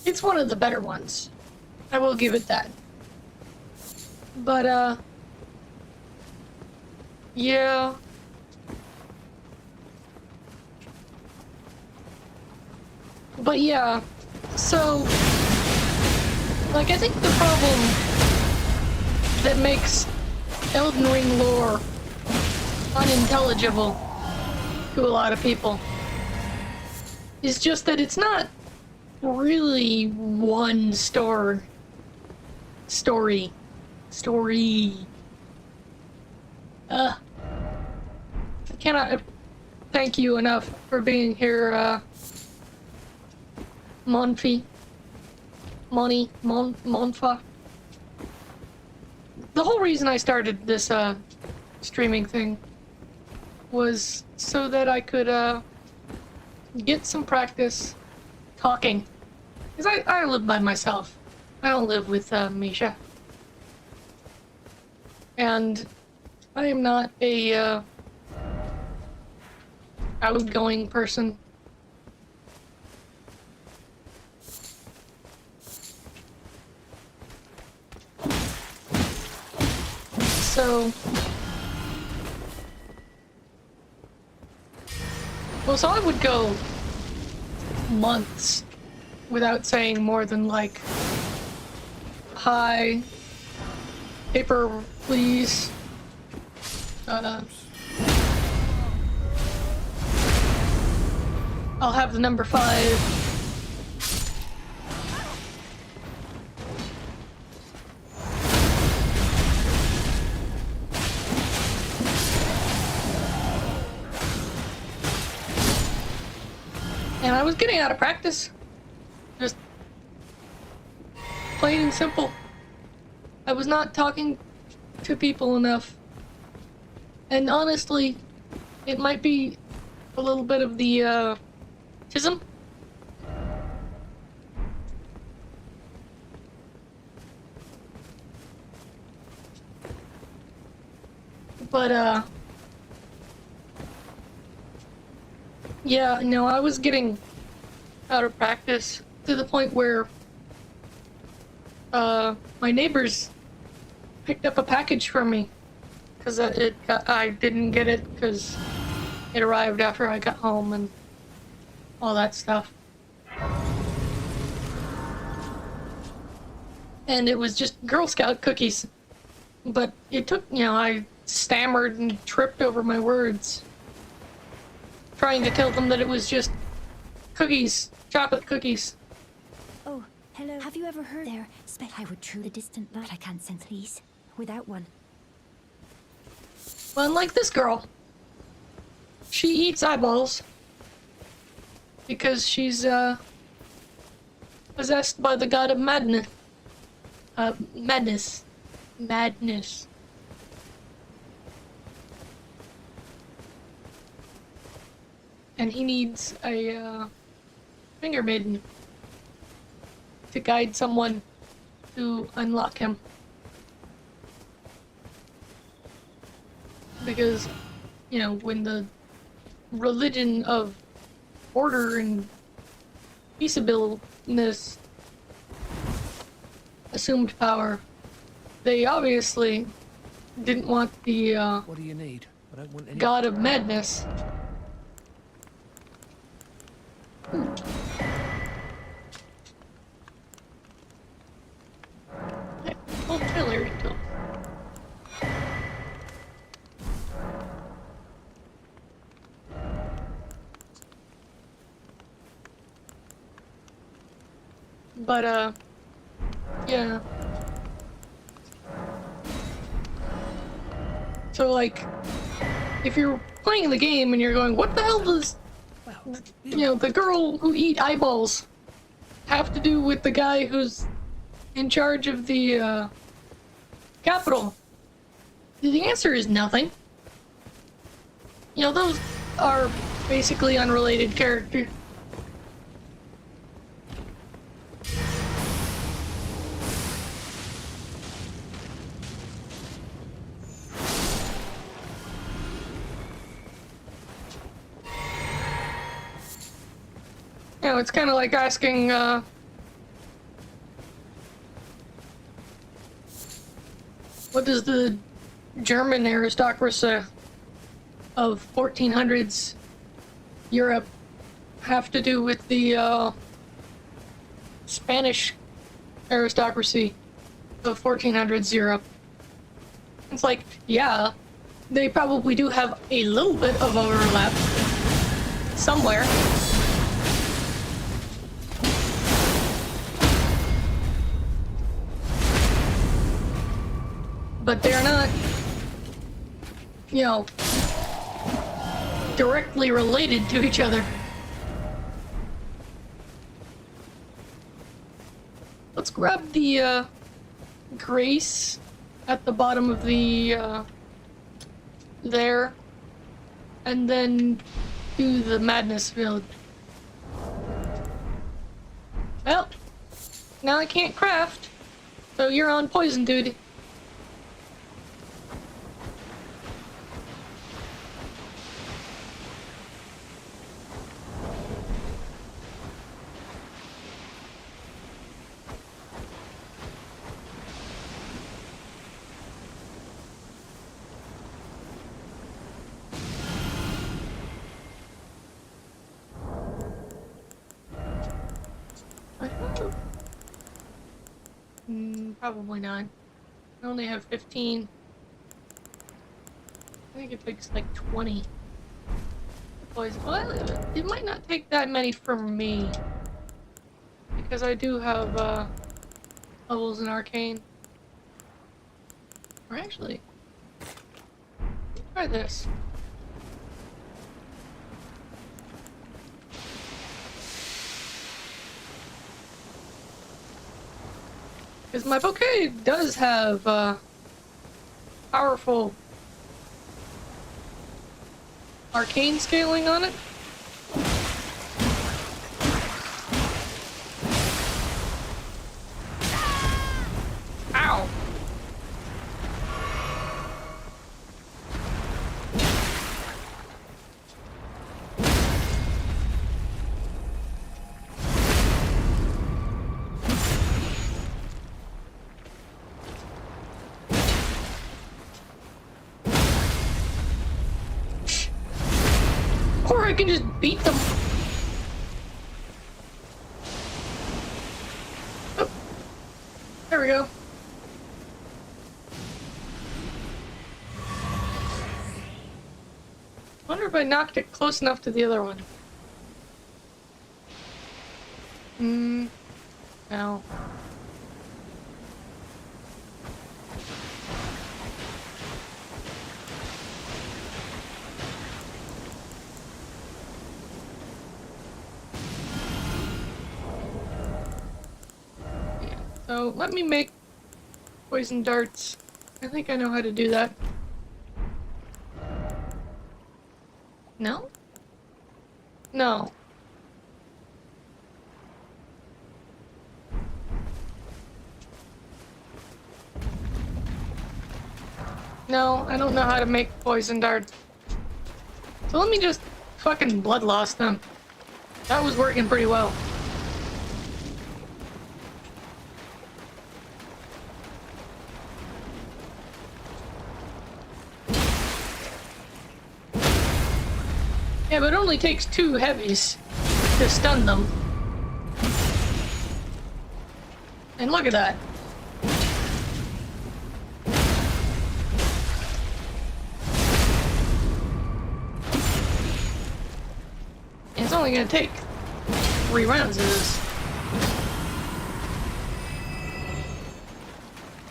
It's one of the better ones. I will give it that. But, yeah. But yeah, so, like, I think the problem that makes Elden Ring lore unintelligible to a lot of people is just that it's not really one story. I cannot thank you enough for being here, Monfa. The whole reason I started this, streaming thing was so that I could, get some practice talking. Because I live by myself. I don't live with, Misha. And I am not a, outgoing person. So... Well, so I would go months without saying more than, like, hi, paper, please, I'll have the number 5. And I was getting out of practice. Just plain and simple. I was not talking to people enough. And honestly, it might be a little bit of the, tism. But, yeah, no, I was getting out of practice to the point where, my neighbors picked up a package for me. Because I didn't get it because it arrived after I got home and all that stuff. And it was just Girl Scout cookies. But it took, I stammered and tripped over my words, trying to tell them that it was just cookies, chocolate cookies. Oh, hello. Have you ever heard there? I would truly distant, but I can't sense please without one. Well, unlike this girl, she eats eyeballs because she's possessed by the god of madness. Madness. And he needs a finger maiden to guide someone to unlock him. because, you know, when the religion of order and peaceableness assumed power, they obviously didn't want the What do you need? I don't want any. god of madness. Hey, oh, trailer too. But yeah. So like, if you're playing the game and you're going, what the hell does, you know, the girl who eat eyeballs have to do with the guy who's in charge of the capital? The answer is nothing. You know, those are basically unrelated characters. You know, it's kind of like asking, what does the German aristocracy of 1400s Europe have to do with the Spanish aristocracy of 1400s Europe? It's like, yeah, they probably do have a little bit of overlap somewhere. But they're not, you know, directly related to each other. Let's grab the Grace at the bottom of the there, and then do the Madness build. Well, now I can't craft, so you're on poison duty. Probably not. I only have 15. I think it takes like 20. Poison. Well, it might not take that many from me. Because I do have levels in Arcane. Or actually, try this. Because my bouquet does have powerful arcane scaling on it. Ow! Or I can just beat them. Oh, there we go. Wonder if I knocked it close enough to the other one. No. So let me make poison darts. I think I know how to do that. No? No. No, I don't know how to make poison darts. So let me just fucking bloodlust them. That was working pretty well. Yeah, but it only takes 2 heavies to stun them. And look at that. It's only gonna take 3 rounds of this.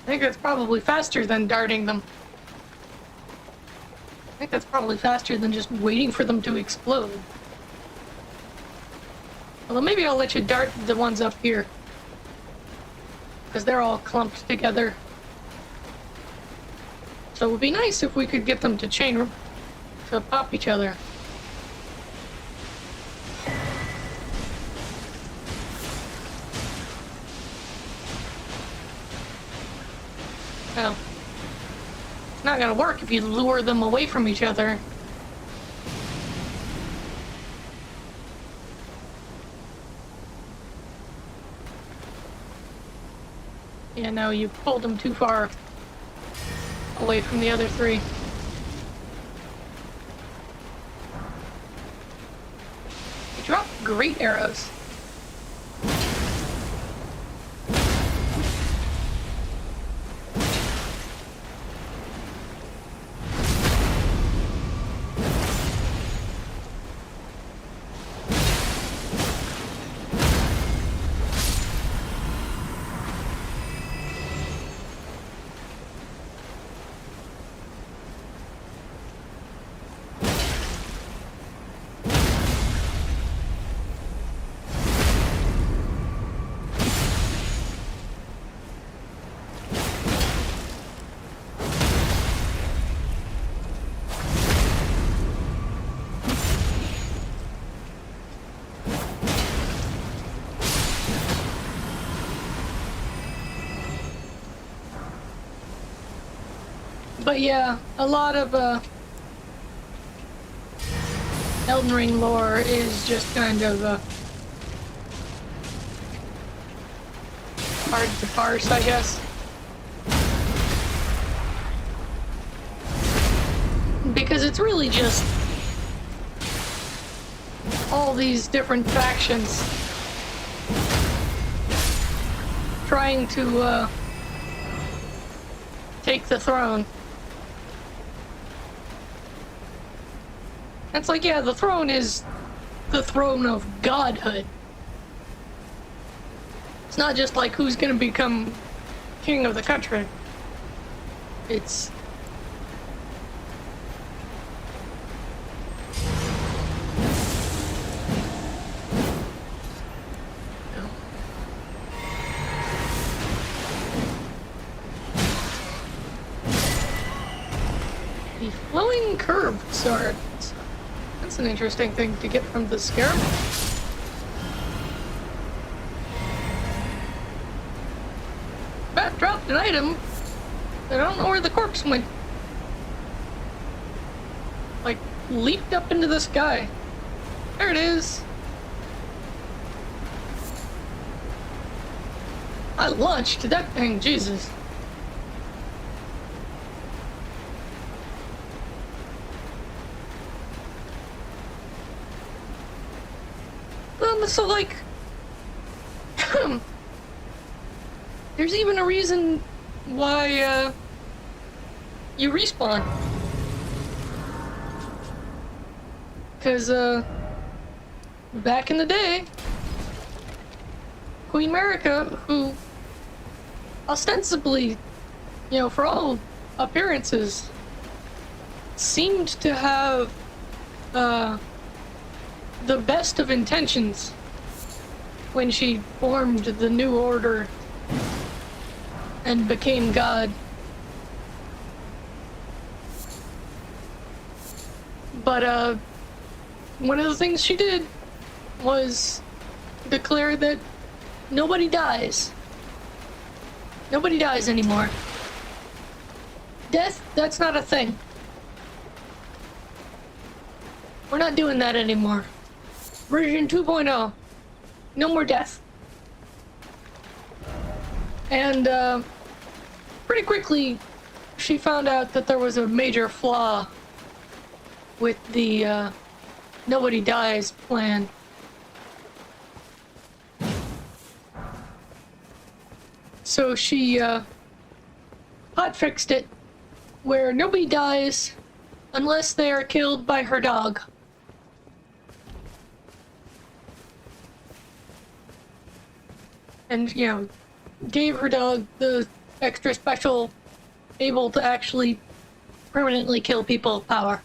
I think that's probably faster than darting them. I think that's probably faster than just waiting for them to explode. Well, maybe I'll let you dart the ones up here. Because they're all clumped together. So it would be nice if we could get them to to pop each other. Well, it's not gonna work if you lure them away from each other. Yeah, no, you pulled them too far away from the other 3. You dropped great arrows. But yeah, a lot of Elden Ring lore is just kind of hard to parse, I guess. Because it's really just all these different factions trying to take the throne. It's like, yeah, the throne is the throne of godhood. It's not just like who's gonna become king of the country. It's... The flowing curved sword. That's an interesting thing to get from the scarab. Bat dropped an item. I don't know where the corpse went. Like, leaped up into the sky. There it is. I launched that thing, Jesus. So, like, there's even a reason why, you respawn. Because, back in the day, Queen Marika, who ostensibly, you know, for all appearances, seemed to have, the best of intentions when she formed the New Order and became God. But, one of the things she did was declare that nobody dies. Nobody dies anymore. Death That's not a thing. We're not doing that anymore. Version 2.0. No more death. And, pretty quickly, she found out that there was a major flaw with the, nobody dies plan. So she, hotfixed it, where nobody dies unless they are killed by her dog. And, you know, gave her dog the extra special, able to actually permanently kill people power.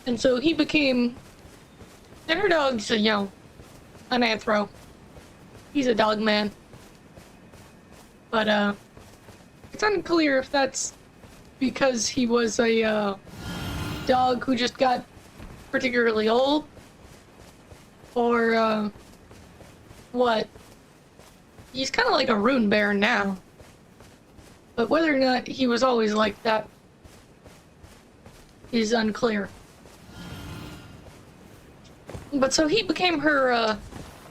And so he became, and her dog's, you know, an anthro. He's a dog man. But, it's unclear if that's because he was a, dog who just got particularly old, or, what. He's kind of like a rune bear now. But whether or not he was always like that is unclear. But so he became her,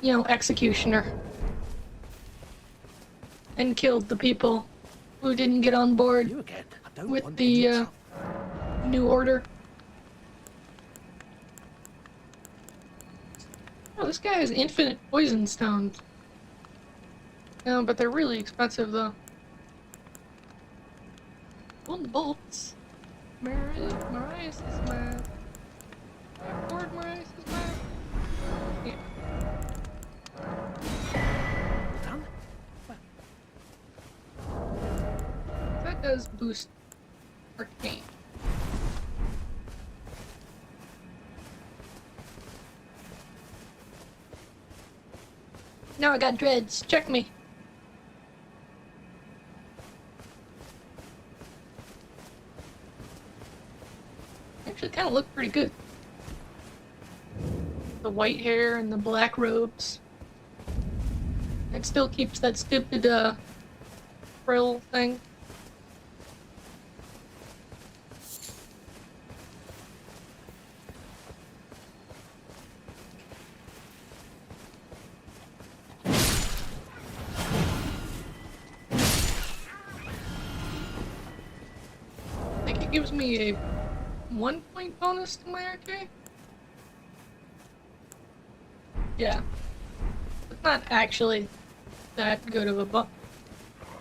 you know, executioner. And killed the people who didn't get on board with the, New Order. Oh, this guy has infinite poison stones. No, but they're really expensive, though. Golden bolts. Mariah's math. Can I afford Mariah's math? Yeah. Done? That does boost arcane. Now I got dreads. Check me. Actually kind of look pretty good. The white hair and the black robes. It still keeps that stupid, frill thing. I think it gives me a 1-point bonus to my RK. Yeah. It's not actually that good of a bump,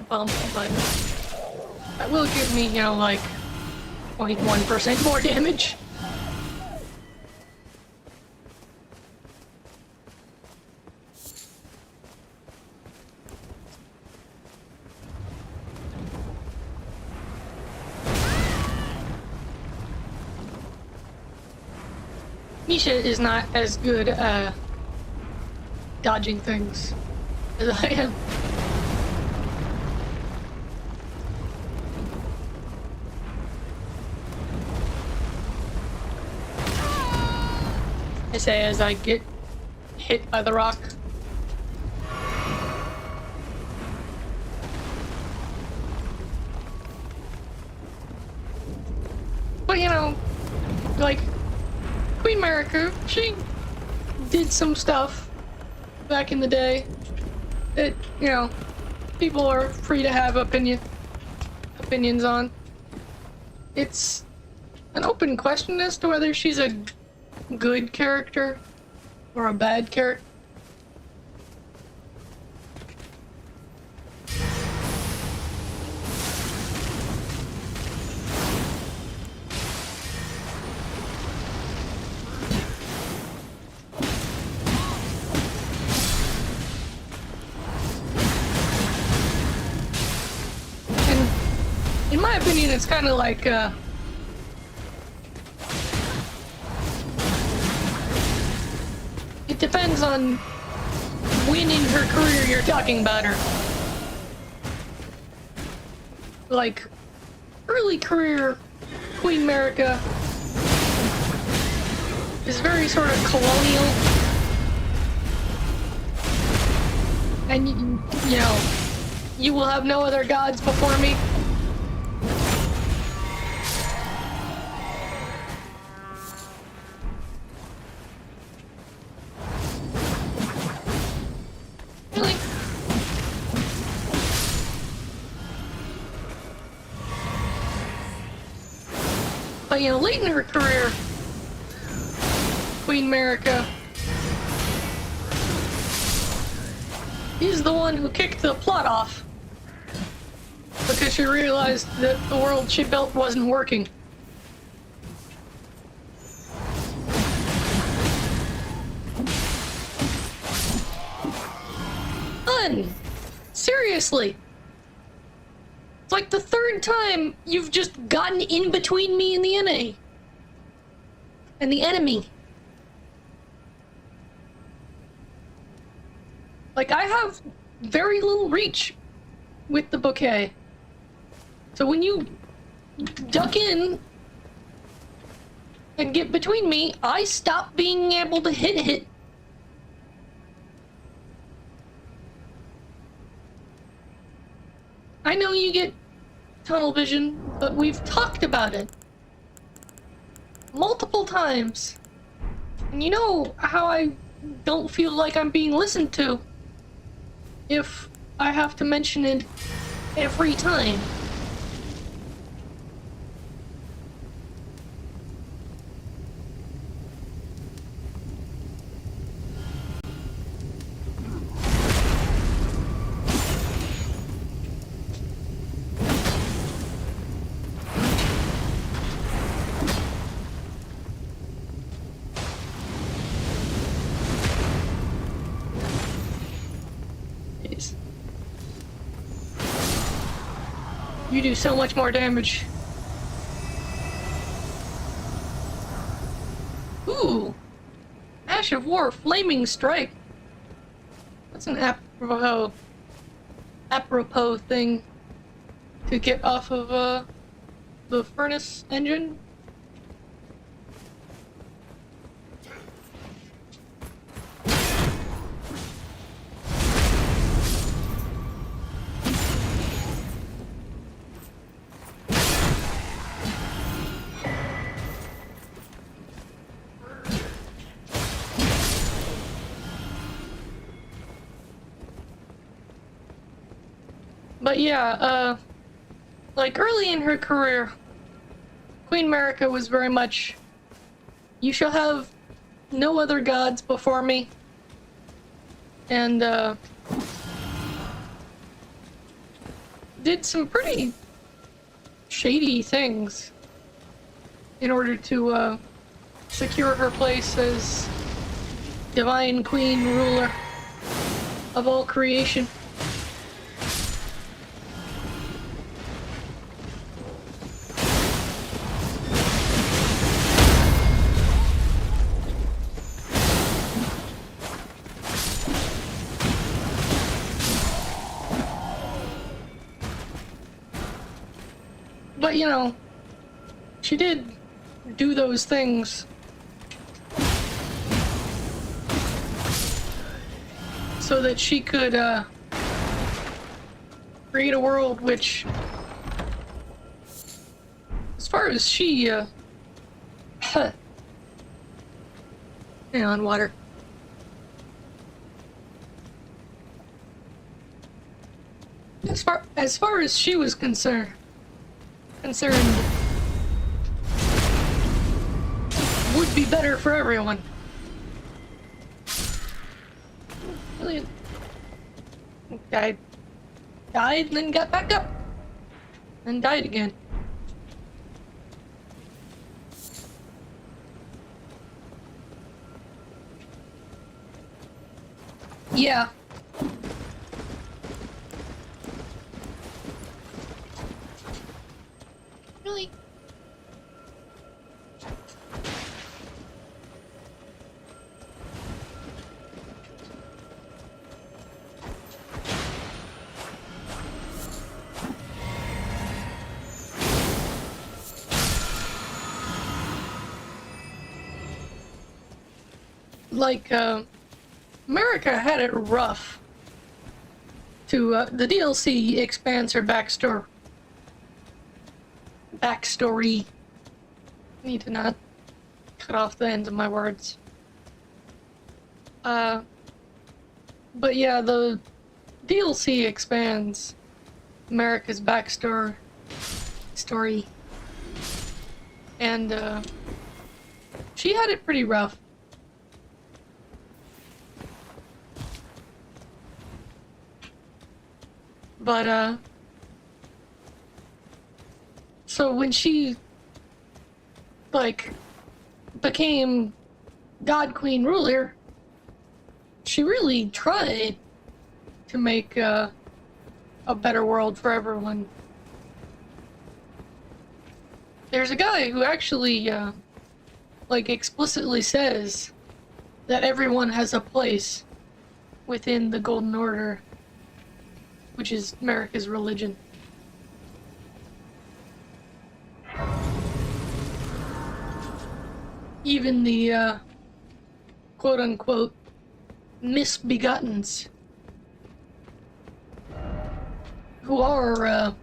but that will give me, you know, like 0.1% more damage. Misha is not as good at dodging things as I am. I say as I get hit by the rock. But you know, like Queen America, she did some stuff back in the day that, you know, people are free to have opinions on. It's an open question as to whether she's a good character or a bad character. In my opinion, it's kind of like, it depends on when in her career you're talking about her. Like, early career Queen America is very sort of colonial. And you know, you will have no other gods before me. Really? But you know, late in her career, Queen America is the one who kicked the plot off because she realized that the world she built wasn't working. Seriously. It's like the third time you've just gotten in between me and the NA. And the enemy. Like, I have very little reach with the bouquet. So when you duck in and get between me, I stop being able to hit it. I know you get tunnel vision, but we've talked about it multiple times. And you know how I don't feel like I'm being listened to if I have to mention it every time. You do so much more damage. Ooh! Ash of War, Flaming Strike. That's an apropos thing to get off of the furnace engine. But yeah, like early in her career, Queen America was very much, you shall have no other gods before me. And, did some pretty shady things in order to, secure her place as divine queen ruler of all creation. But, you know, she did do those things so that she could, create a world which, as far as she, hang on, water. As far as she was concerned, would be better for everyone. Really, died and then got back up, and died again. Yeah. Really? Like, America had it rough the DLC expands her backstory. Need to not cut off the ends of my words. But yeah, the DLC expands America's backstory. And, she had it pretty rough. But, so when she, like, became God Queen ruler, she really tried to make, a better world for everyone. There's a guy who actually, like, explicitly says that everyone has a place within the Golden Order, which is America's religion. Even the, quote-unquote, misbegottens, who are,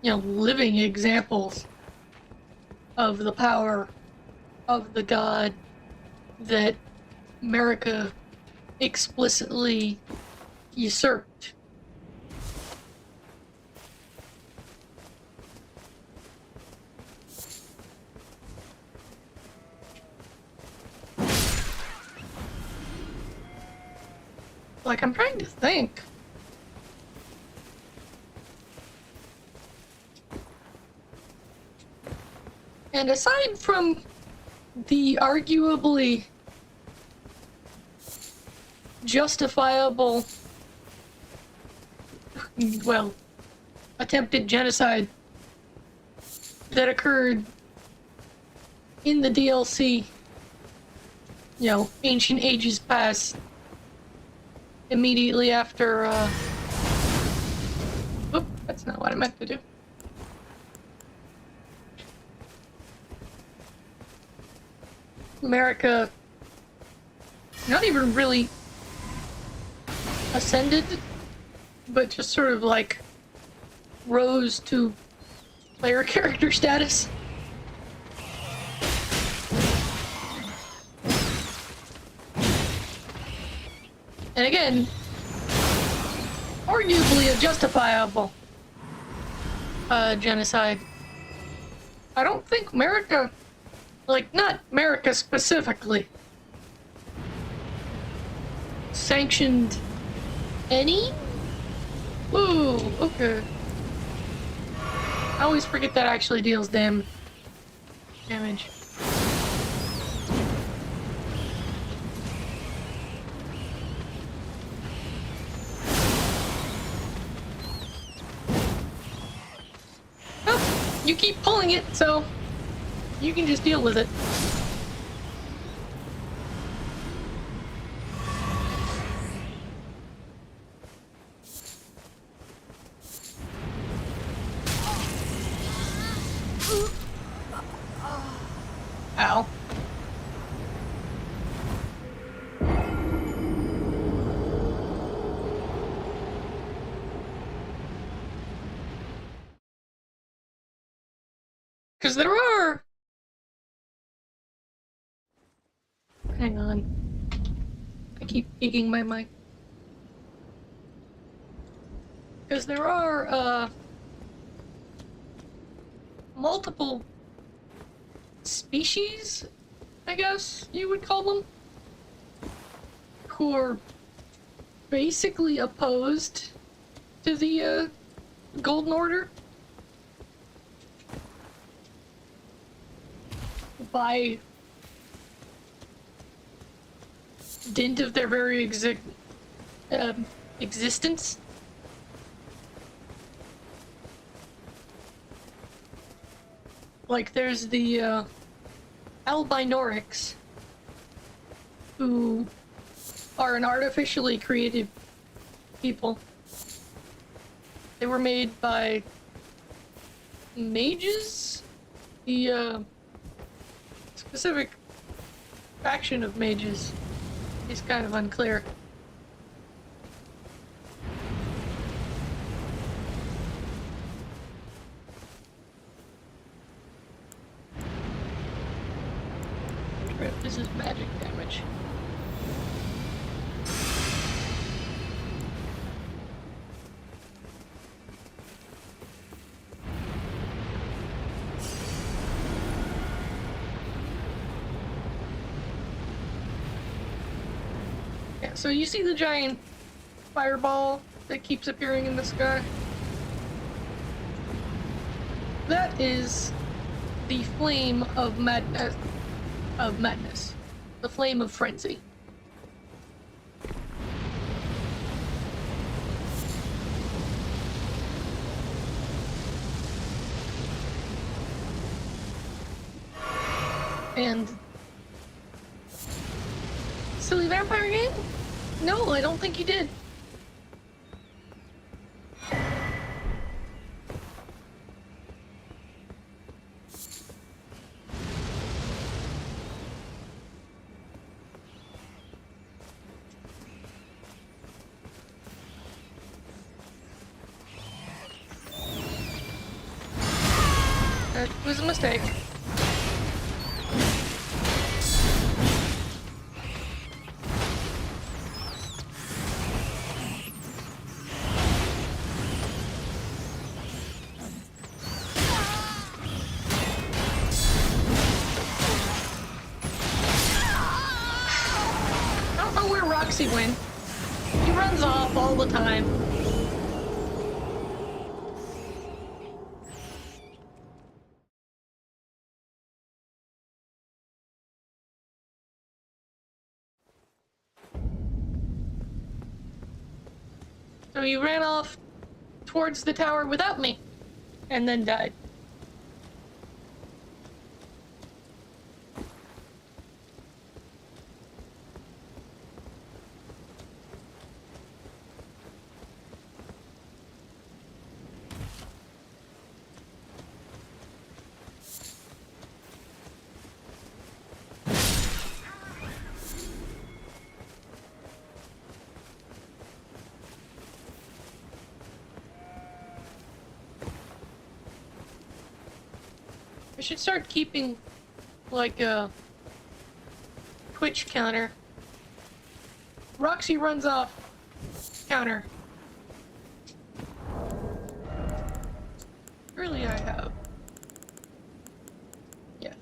living examples of the power of the god that America explicitly usurped. Like, I'm trying to think. And aside from the arguably justifiable, well, attempted genocide that occurred in the DLC, ancient ages past, immediately after, Oop, that's not what I meant to do. America not even really ascended, but just sort of like rose to player character status. And again, arguably a justifiable genocide. I don't think America, like, not America specifically, sanctioned any? Ooh, okay. I always forget that actually deals damage. Well, you keep pulling it, so you can just deal with it. Ow. Because there are... Hang on. I keep peeking my mic. Because there are, multiple species, I guess you would call them, who are basically opposed to the, Golden Order. By dint of their very existence. Like, there's the, Albinorics, who are an artificially created people. They were made by mages? The, specific faction of mages is kind of unclear. This is magic damage. Yeah, so you see the giant fireball that keeps appearing in the sky? That is the flame of madness. The flame of frenzy. And silly vampire game? No, I don't think you did. That was a mistake. I don't know where Roxy went. He runs off all the time. So you ran off towards the tower without me, and then died. I should start keeping, like, a Twitch counter. Roxy runs off. Counter. Surely I have. Yeah.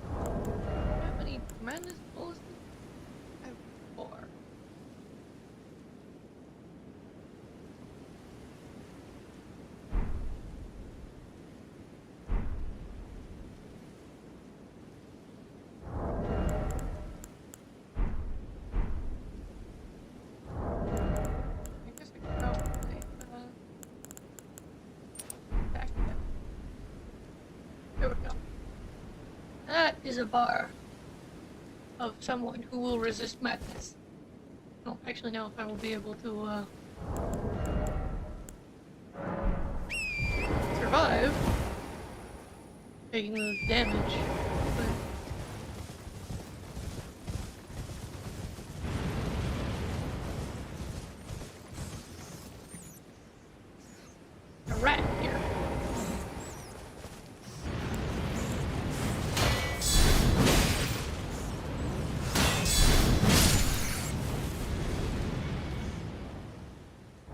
How many madness bullets? I have 4. I guess I could probably back that. There we go. That is a bar of someone who will resist madness. I don't actually know if I will be able to survive taking the damage, but a rat here.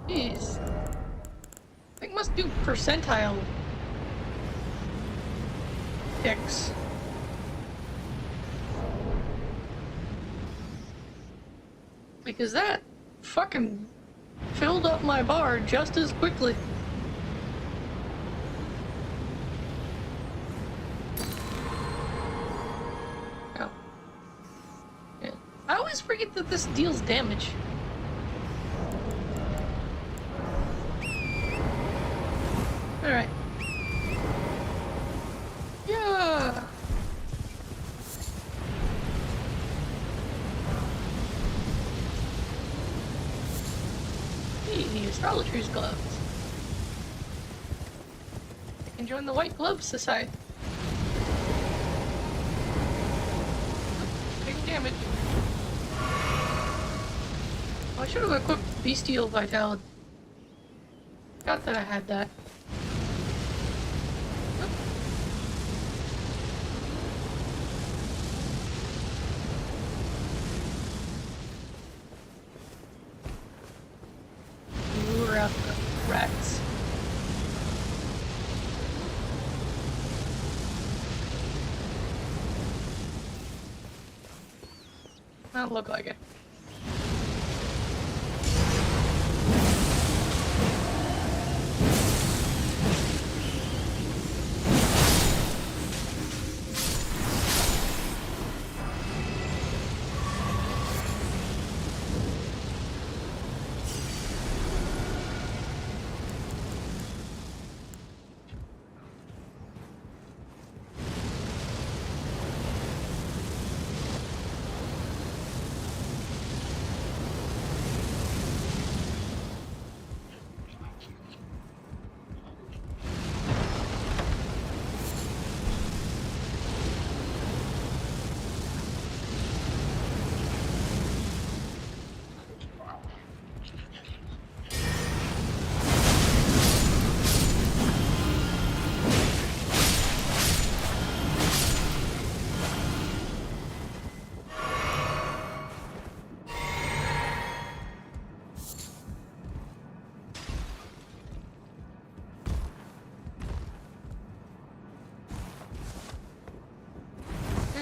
Jeez. I think must do percentile X. Because that fucking filled up my bar just as quickly. Oh. Yeah. I always forget that this deals damage. Alright. Yeah. Hey, the astrologer's gloves. I can join the White Glove Society. Taking damage. Oh, I should have equipped Bestial Vitality. Forgot that I had that. Not look like it.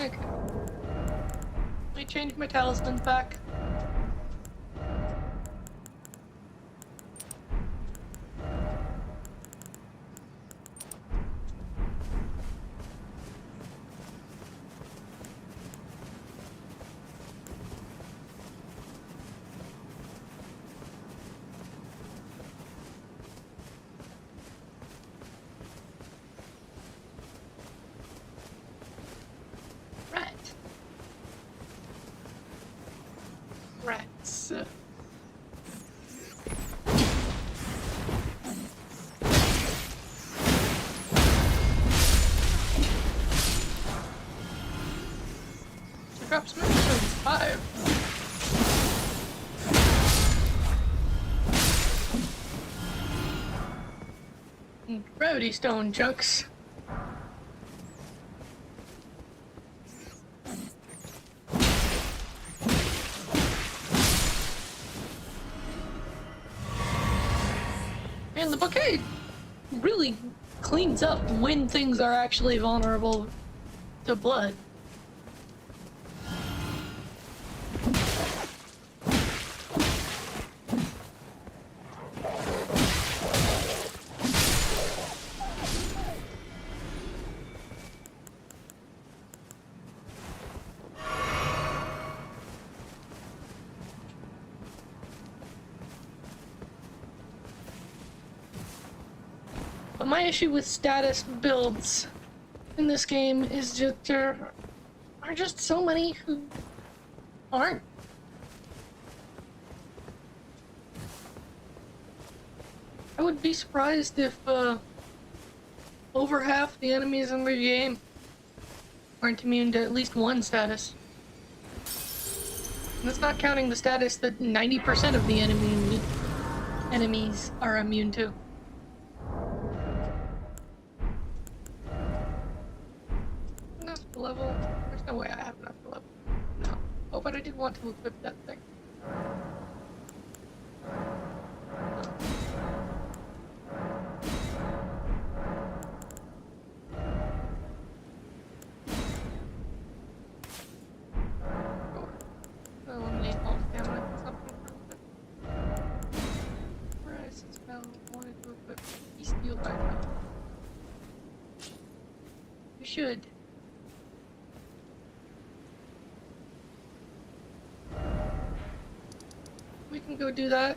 Okay. Let me change my talismans back. Right. Rats. Drop some episodes 5. Gravity stone chunks. And the bouquet really cleans up when things are actually vulnerable to blood. But my issue with status builds in this game is just there are just so many who aren't. I would be surprised if over half the enemies in the game aren't immune to at least one status. And that's not counting the status that 90% of the enemies are immune to. Enough level. There's no way I have enough level. No. Oh, but I did want to equip that thing. Eliminate all stamina consumption from it. Rise spell. Wanted to equip Steel back up. You should. We can go do that.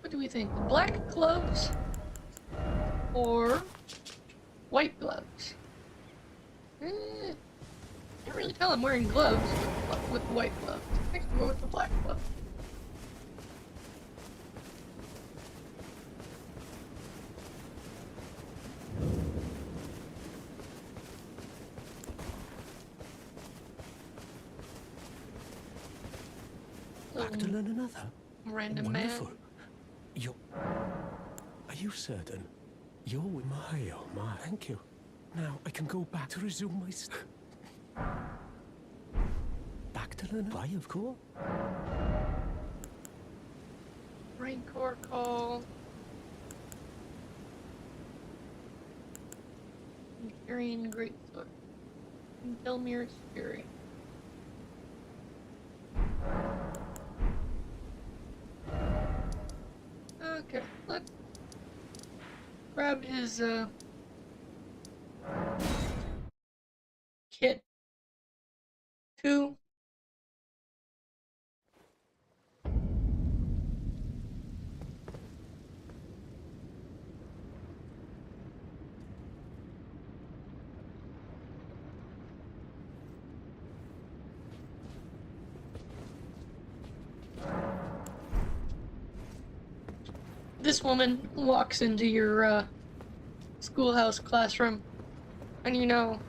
What do we think? Black gloves or white gloves? Can't really tell I'm wearing gloves with white gloves. I think I'll go with the black gloves. Back to learn another? Random Wonderful. man. You're... Are you certain? You're with my, oh my, thank you. Now I can go back to resume my... Back to learn... Why, of course. Rancor call. Imperian Greatsword. Delmir's Fury. Okay, let's grab his kit. 2. This woman walks into your schoolhouse classroom, and you know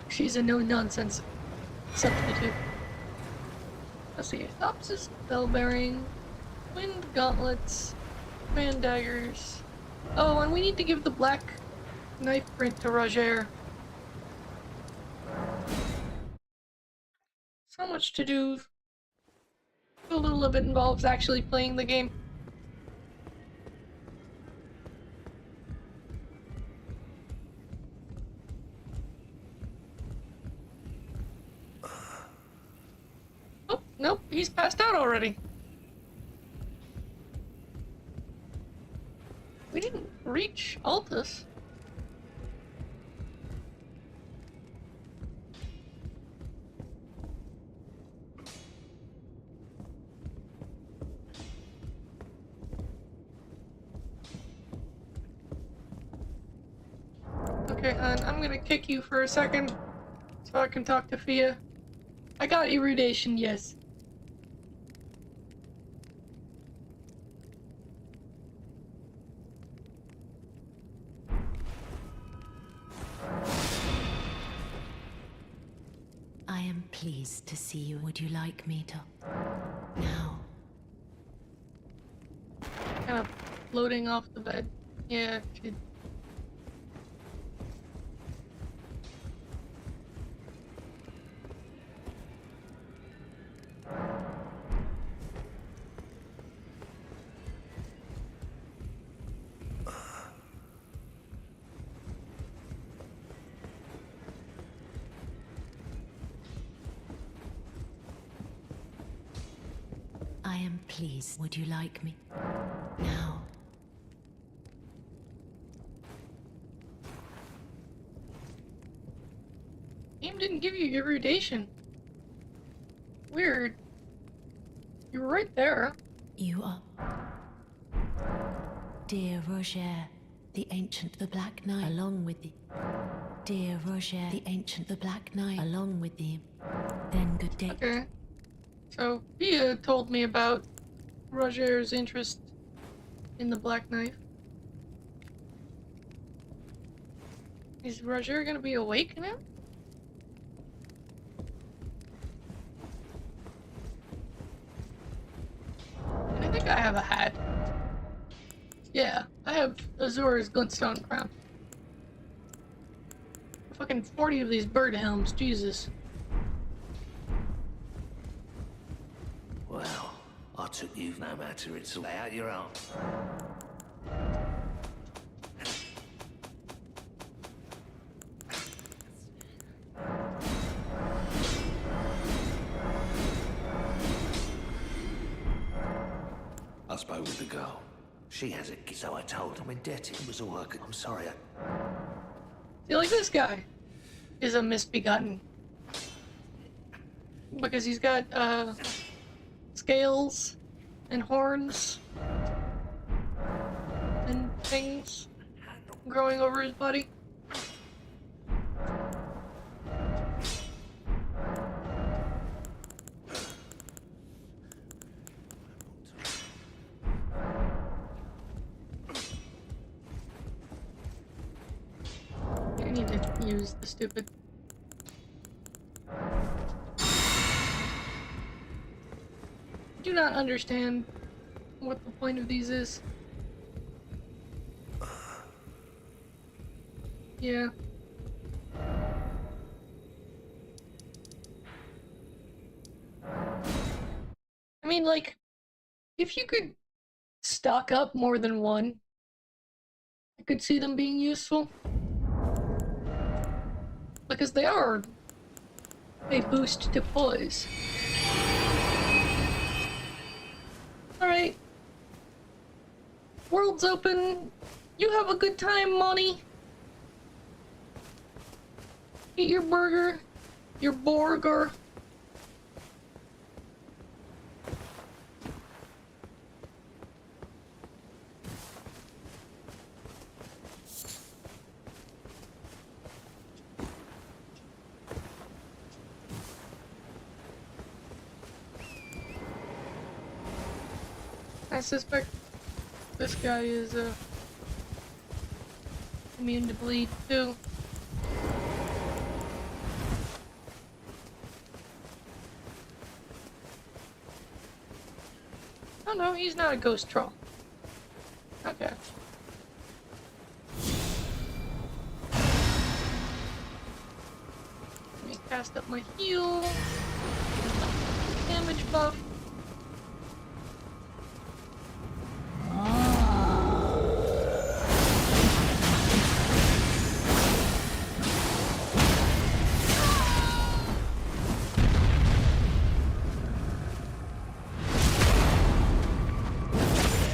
she's a no-nonsense substitute. Let's see, Opsis, bell bearing, wind gauntlets, man daggers. Oh, and we need to give the black knife print to Roger. So much to do. A little of it involves actually playing the game. Oh, nope, he's passed out already. We didn't reach Altus. Okay, hon, I'm gonna kick you for a second so I can talk to Fia. I got irradiation, yes. I am pleased to see you. Would you like me to? Now. Kind of floating off the bed. Yeah, she... I am pleased. Would you like me? Now. Game didn't give you irradiation. Weird. You were right there. You are... Dear Roger, the Ancient, the Black Knight, along with the... Dear Roger, the Ancient, the Black Knight, along with the... Then good day. Okay. So, Fia told me about Roger's interest in the Black Knife. Is Roger gonna be awake now? And I think I have a hat. Yeah, I have Azura's glintstone crown. Fucking 40 of these bird helms, Jesus. Well, I took you no matter, it's all out your own. I spoke with the girl. She has a kid, so I told her I'm indebted. It was all I could. I'm sorry. See, like this guy is a misbegotten. Because he's got, scales and horns and things growing over his body. I need to use the stupid... do not understand what the point of these is. Yeah. I mean, like, if you could stock up more than one, I could see them being useful. Because they are a boost to poise. Alright. World's open. You have a good time, Monty. Eat your burger. Your burger. I suspect this guy is immune to bleed too. Oh no, he's not a ghost troll. Okay. Let me cast up my heal. Damage buff.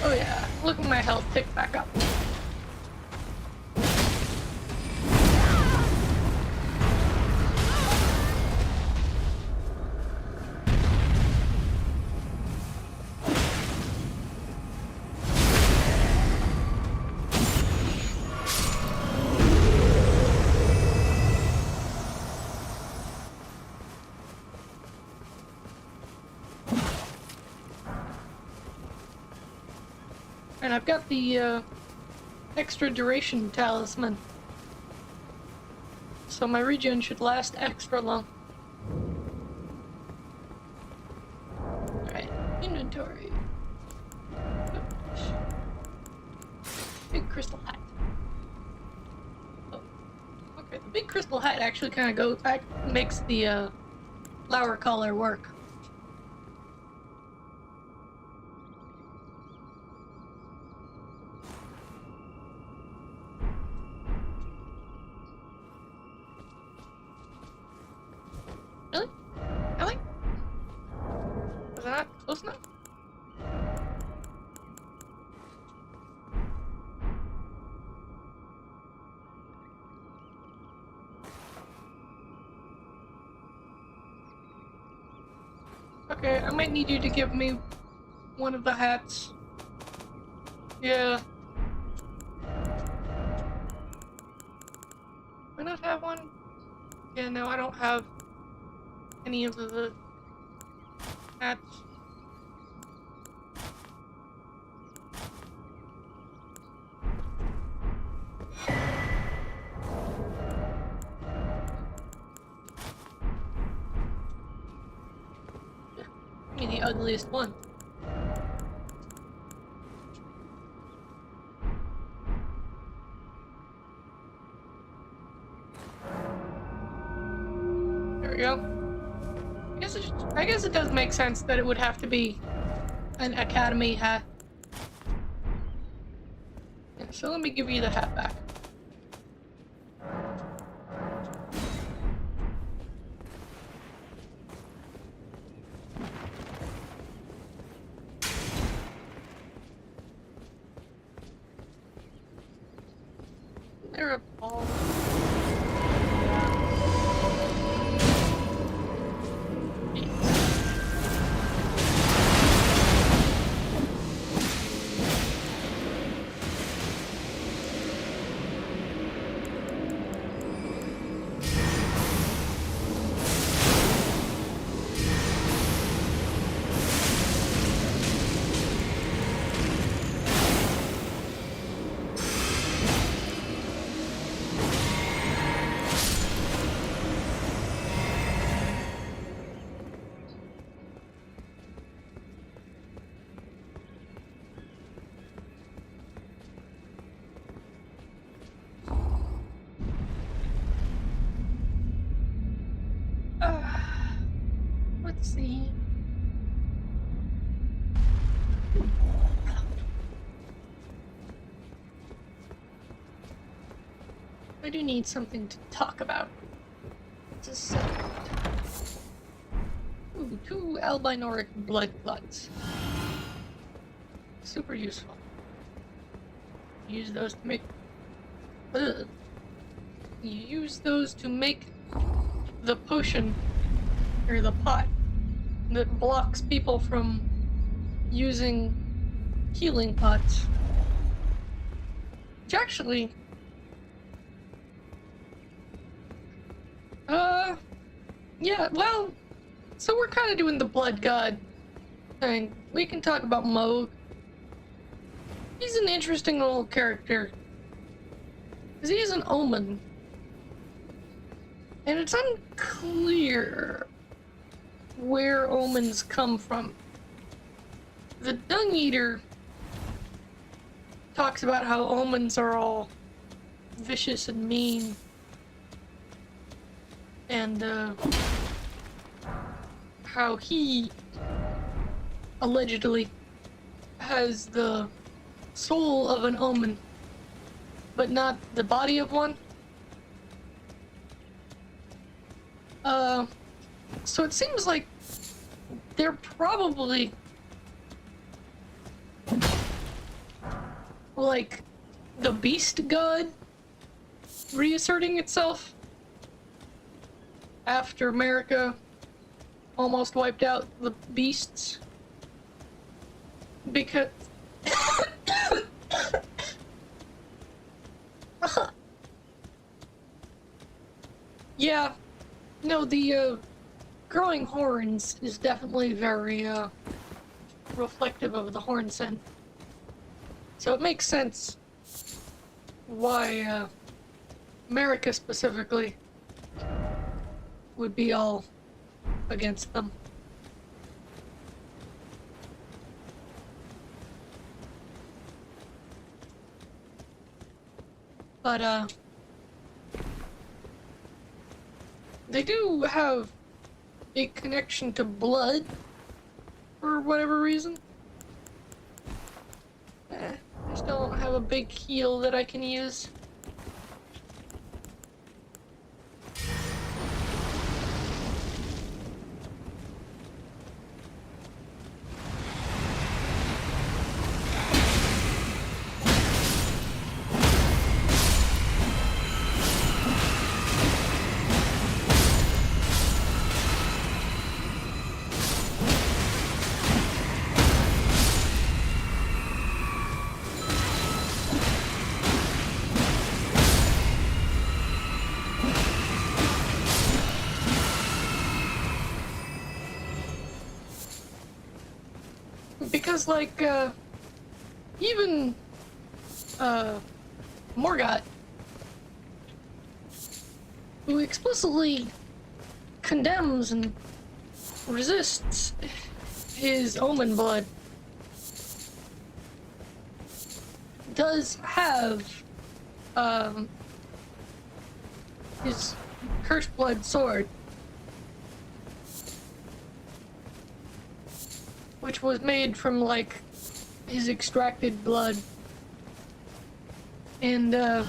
Oh yeah, look at my health tick back up. And I've got the extra duration talisman. So my regen should last extra long. Alright, inventory. Big crystal hat. Oh, okay, the big crystal hat actually kind of makes the flower color work. Really? Really? Was I not close enough? Okay, I might need you to give me one of the hats. Yeah. Do I not have one? Yeah, no, I don't have any of the hats. Give me the ugliest one. There we go. I guess it does make sense that it would have to be an academy hat. Yeah, so let me give you the hat back. They're a ball. see. I do need something to talk about. Just a second. Ooh, 2 albinoric blood clots. Super useful. Use those to make... Ugh. You use those to make the potion, or the pot, that blocks people from using healing pots. Which actually... yeah, well, so we're kind of doing the blood god thing. We can talk about Moog. He's an interesting little character. Because he is an omen. And it's unclear where omens come from. The Dung Eater talks about how omens are all vicious and mean. And, how he allegedly has the soul of an omen, but not the body of one. So it seems like they're probably like the beast god reasserting itself after America almost wiped out the beasts. Because yeah, no, the growing horns is definitely very reflective of the horn scent. So it makes sense why America specifically would be all against them. But they do have a connection to blood for whatever reason. I just don't have a big heal that I can use. Because, like, even, Morgott, who explicitly condemns and resists his omen blood, does have, his cursed blood sword, which was made from, like, his extracted blood. And,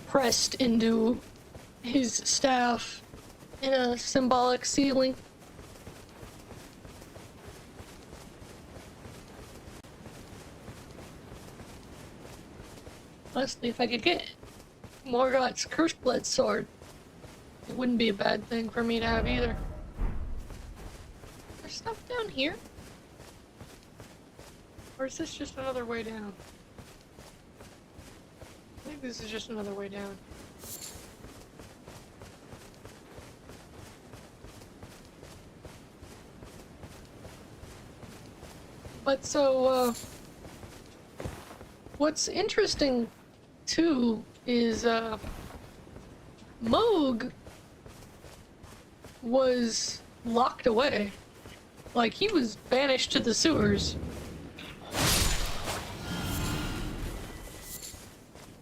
pressed into his staff in a symbolic sealing. Honestly, if I could get Morgott's cursed blood sword, it wouldn't be a bad thing for me to have either. There's stuff down here? Or is this just another way down? I think this is just another way down. But so, what's interesting too is, Moog was locked away. Like, he was banished to the sewers.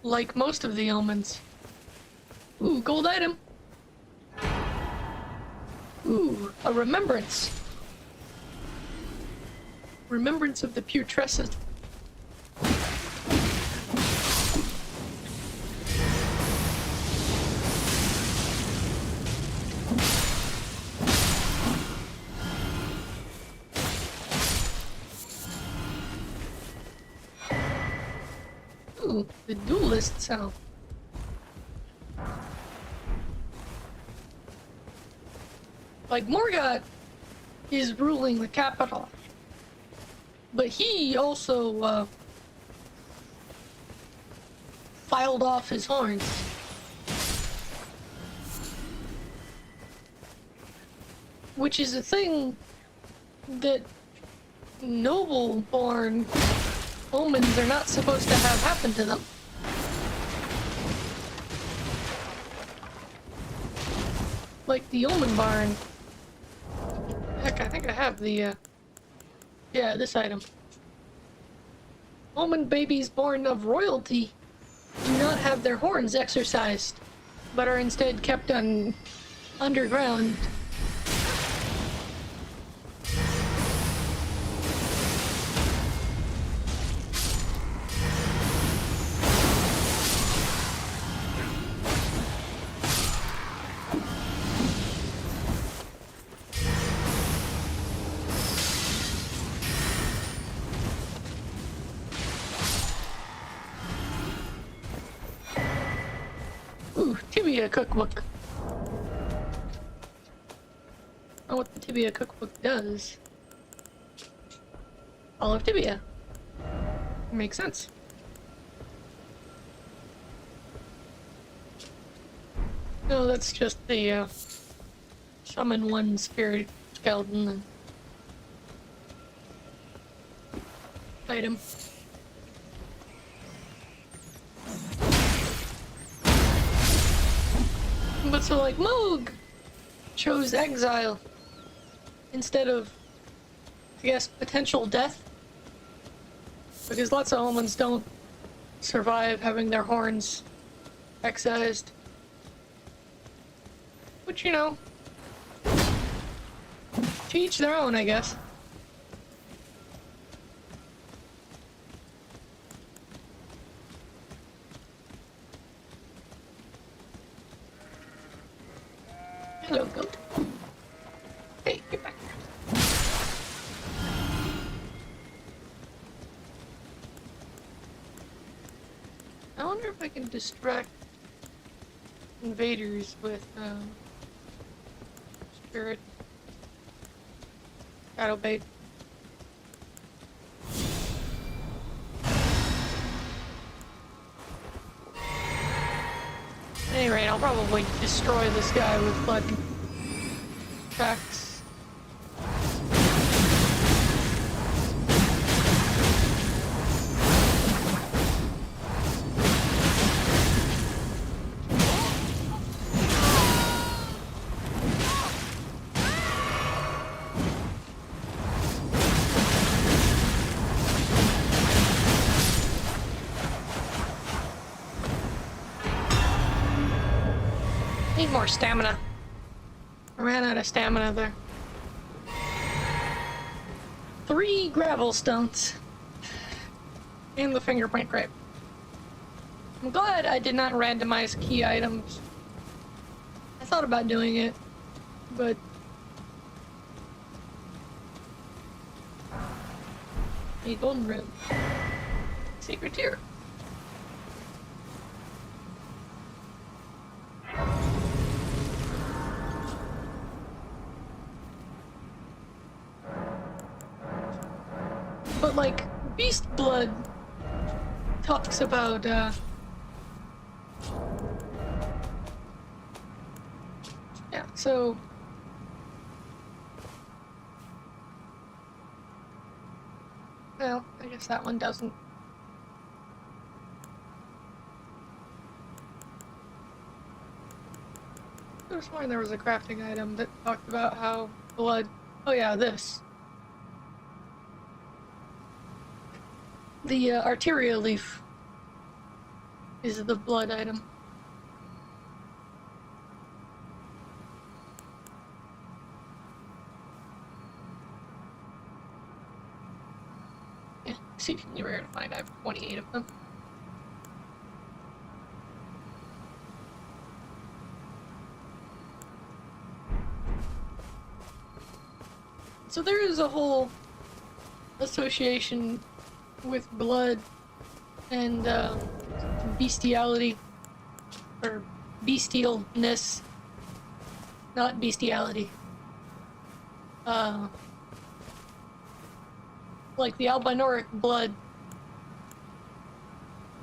Like most of the omens. Ooh, gold item. Ooh, a remembrance. Remembrance of the putrescent. Ooh, the duelist sound. Like, Morgoth is ruling the capital. But he also, filed off his horns. Which is a thing that noble-born omens are not supposed to have happen to them. Like the omen barn. Heck, I think I have the, yeah, this item. Omen babies born of royalty do not have their horns exercised, but are instead kept underground. Ooh, Tibia cookbook. I know what the Tibia cookbook does. All of Tibia. Makes sense. No, that's just the, summon one spirit skeleton and item. But so, like, Moog chose exile instead of, I guess, potential death. Because lots of omens don't survive having their horns excised. Which, you know, to each their own, I guess. Hello, goat. Hey, get back here. I wonder if I can distract invaders with, spirit shadow bait. At any rate, I'll probably destroy this guy with blood tracks. Need more stamina. I ran out of stamina there. 3 gravel stones. And the fingerprint grape. I'm glad I did not randomize key items. I thought about doing it, but a golden room. Secret tier. But like, Beast Blood talks about, yeah, so... Well, I guess that one doesn't. I could have sworn there was a crafting item that talked about how blood... Oh yeah, this. The arteria leaf is the blood item. exceedingly rare to find. I have 28 of them. So there is a whole association with blood and bestiality, or bestialness, not bestiality. Like the albinoric blood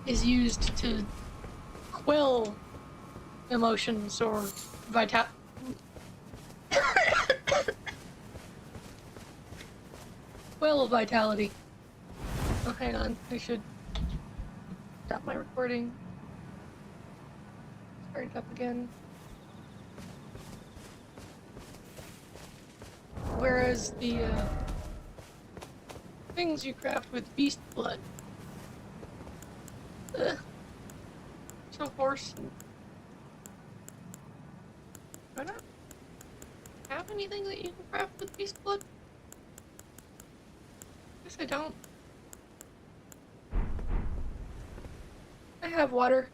is used to quell emotions or quell vitality. Oh, hang on. I should stop my recording. Start it up again. Whereas the things you craft with beast blood. So hoarse. Do I not have anything that you can craft with beast blood? Guess I don't. I have water.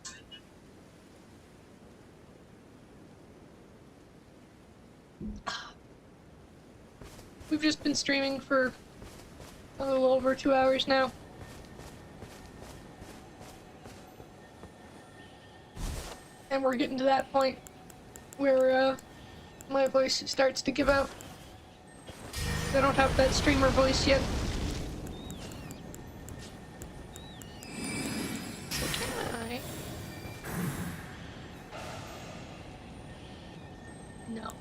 We've just been streaming for a little over 2 hours now. And we're getting to that point where my voice starts to give out. I don't have that streamer voice yet. So can I? No.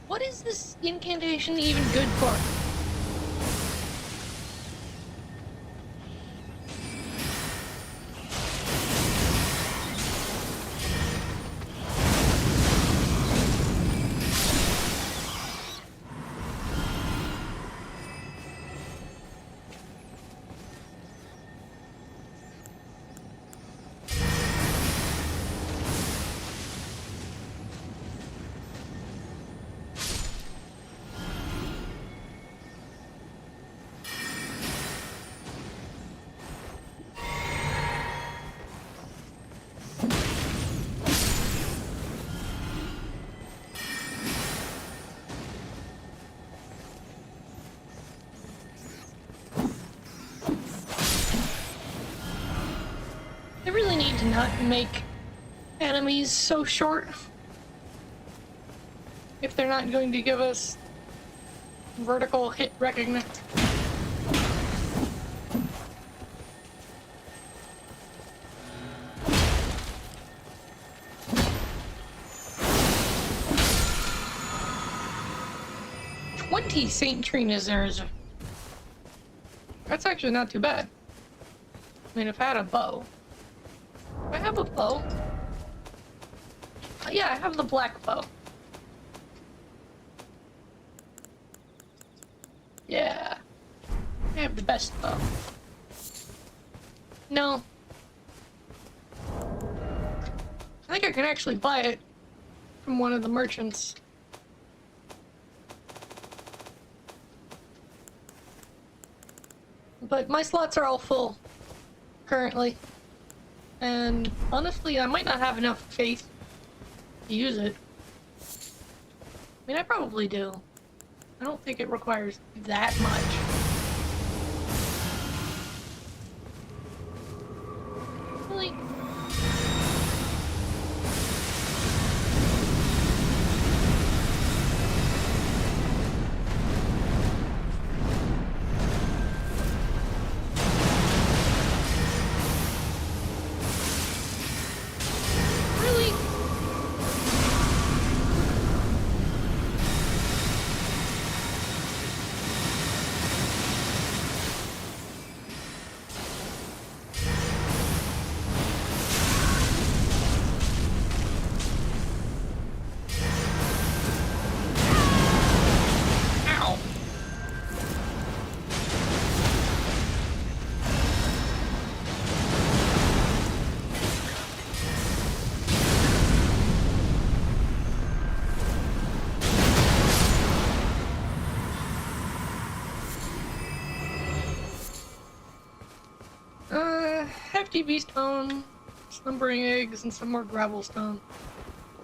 What is this incantation even good for? They really need to not make enemies so short if they're not going to give us vertical hit recognition. St. Trina's there is. That's actually not too bad. I mean, if I had a bow. I have a bow. Yeah, I have the black bow. Yeah. I have the best bow. No. I think I can actually buy it from one of the merchants. But my slots are all full currently. And honestly, I might not have enough faith to use it. I mean, I probably do. I don't think it requires that much. Really? FTB stone, slumbering eggs, and some more gravel stone.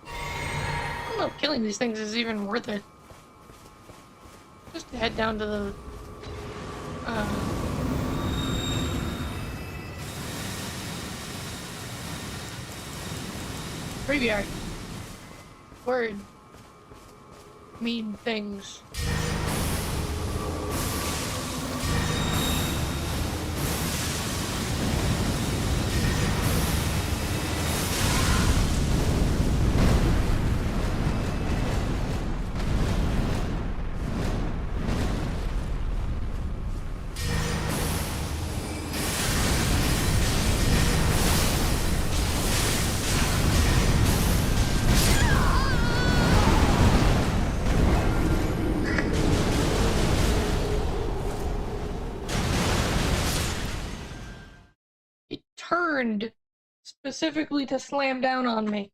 I don't know if killing these things is even worth it. Just to head down to the graveyard. Word. Mean things. Turned specifically to slam down on me.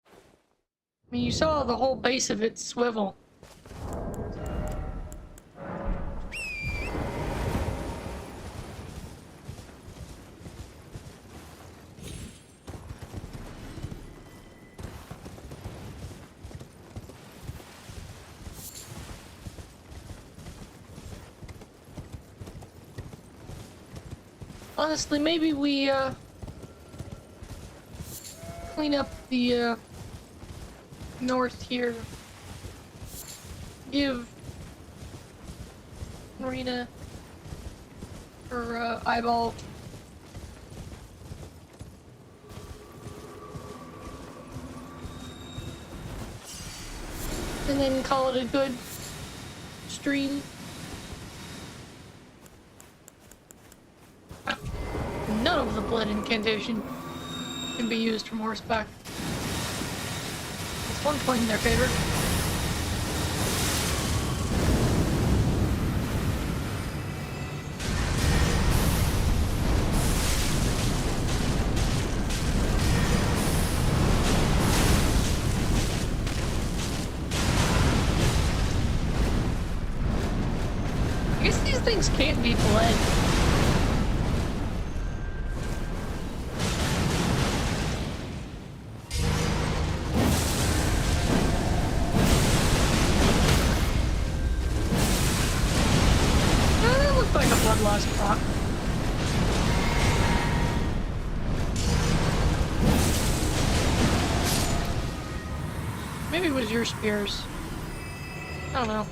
I mean, you saw the whole base of it swivel. Honestly, maybe we, clean up the, north here. Give Marina her, eyeball. And then call it a good stream. None of the blood incantation can be used from horseback. It's one point in their favor. I guess these things can't be bled. Lost clock. Maybe it was your spears. I don't know.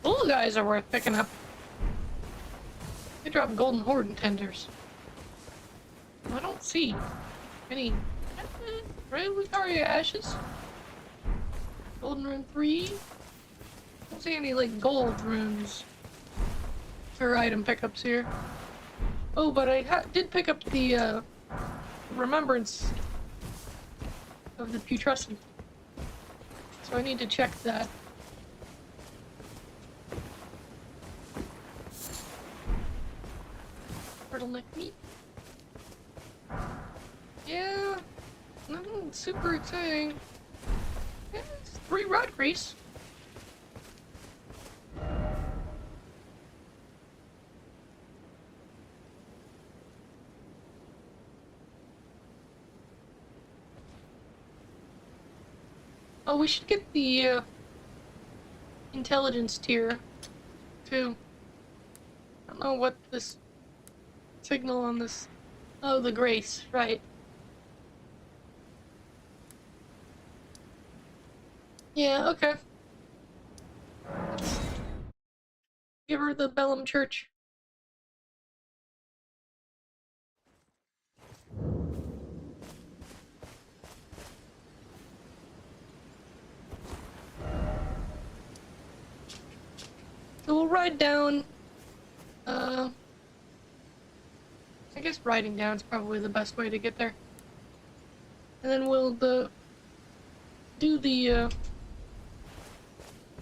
Bull guys are worth picking up. They drop golden horde tenders. I don't see any Relicaria ashes. Golden rune 3. Don't see any like gold runes for item pickups here. Oh, but I did pick up the remembrance of the Putrescent, so I need to check that. Turtleneck meat. Yeah. Nothing super exciting. Yeah, it's 3 rod grease. Oh, we should get the intelligence tier too. I don't know what this signal on this. Oh, the grace, right. Yeah, okay. Let's give her the Bellum Church. So we'll ride down. I guess riding down is probably the best way to get there. And then we'll do the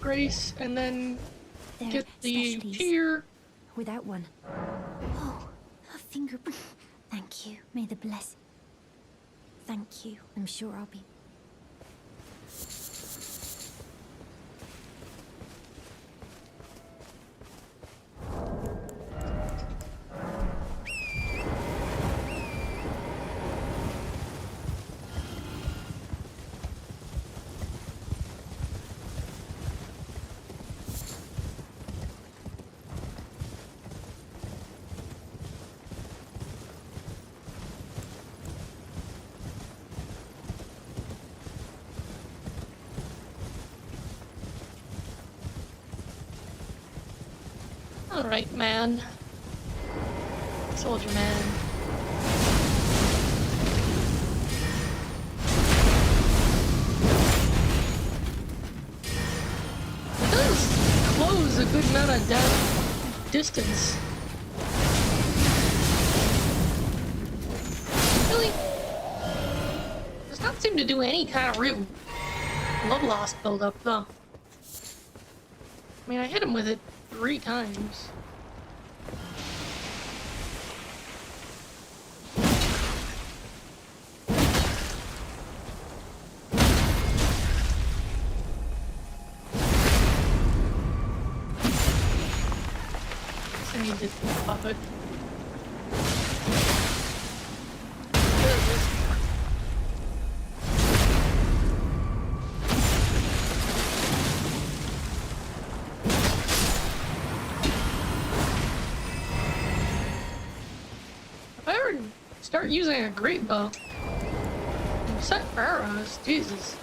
grace, and then There, get the specialties. tier. Without one. Oh, a fingerprint. Thank you. May the bless. Thank you. I'm sure I'll be. Alright, man. Soldier man. It does close a good amount of distance. Really? Does not seem to do any kind of real blood loss buildup, though. I mean, I hit him with it 3 times. I need to pop it. If I ever start using a great bow, I'm set for arrows, Jesus.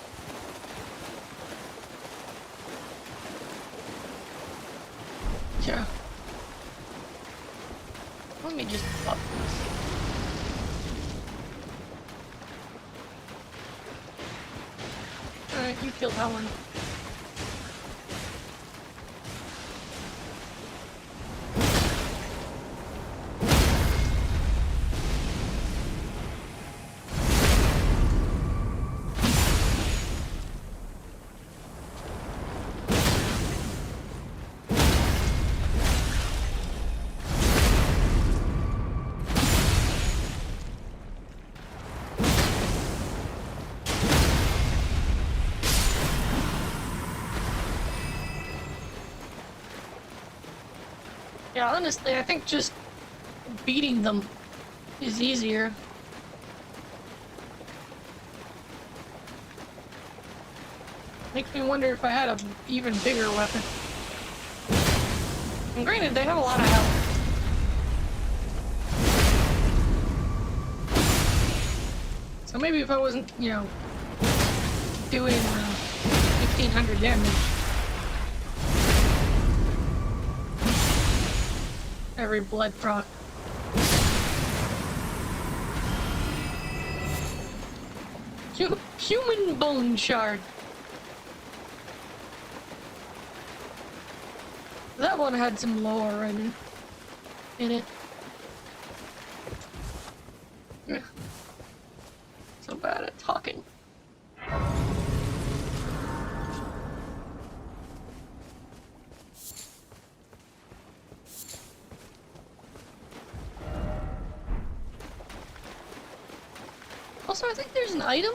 Yeah. Let me just pop this. Alright, you killed that one. Yeah, honestly, I think just beating them is easier. Makes me wonder if I had an even bigger weapon. And granted, they have a lot of health. So maybe if I wasn't, you know, doing 1500 damage every blood proc. Human bone shard. That one had some lore in it. Yeah. So bad at talking. Also, I think there's an item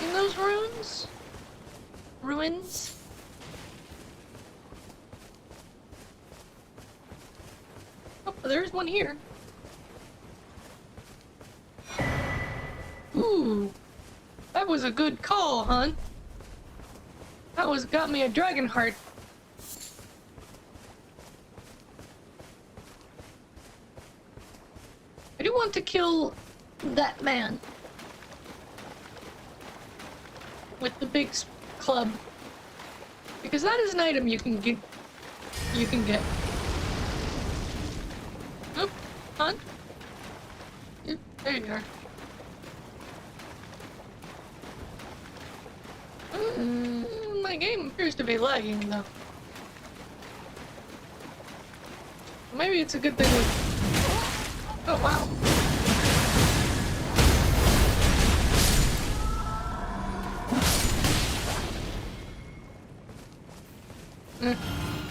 in those ruins. Oh, there's one here. Ooh, that was a good call, hon. Got me a dragon heart. I do want to kill that man with the big club, because that is an item you can get. Oop, hon. There you are. My game appears to be lagging, though. Maybe it's a good thing with... Oh, wow.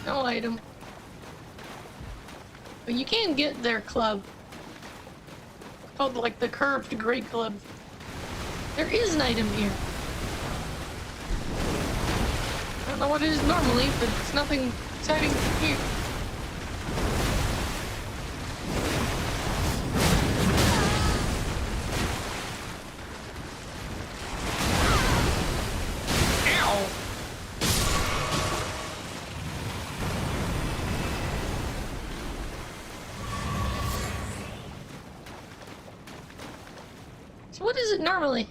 No item. But you can get their club. Called, like, the curved great club. There is an item here. I don't know what it is normally, but it's nothing exciting here. Ow! So what is it normally?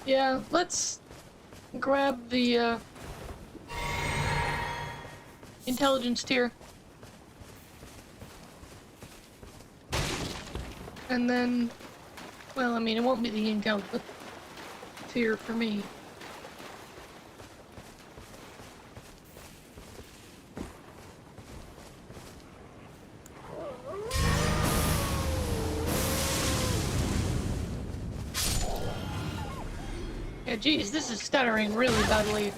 Yeah, let's grab the intelligence tier. And then, well, I mean, it won't be the intelligence tier for me. Yeah, geez, this is stuttering really badly.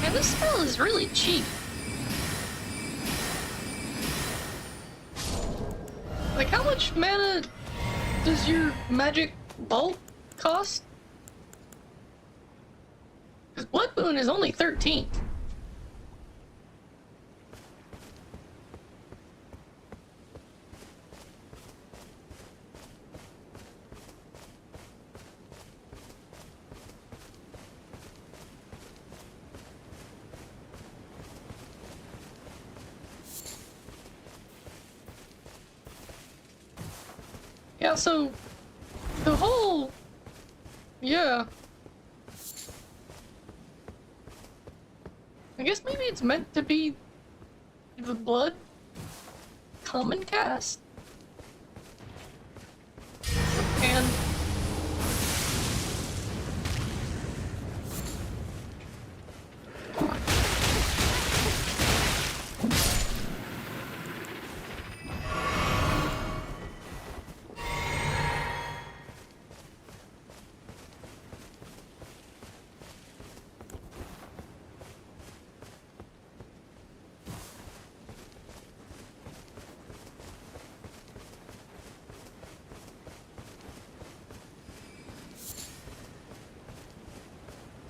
And this spell is really cheap. Like, how much mana does your magic bolt cost? Because Blood Moon is only 13. Yeah, so the whole, yeah. I guess maybe it's meant to be the blood common cast. And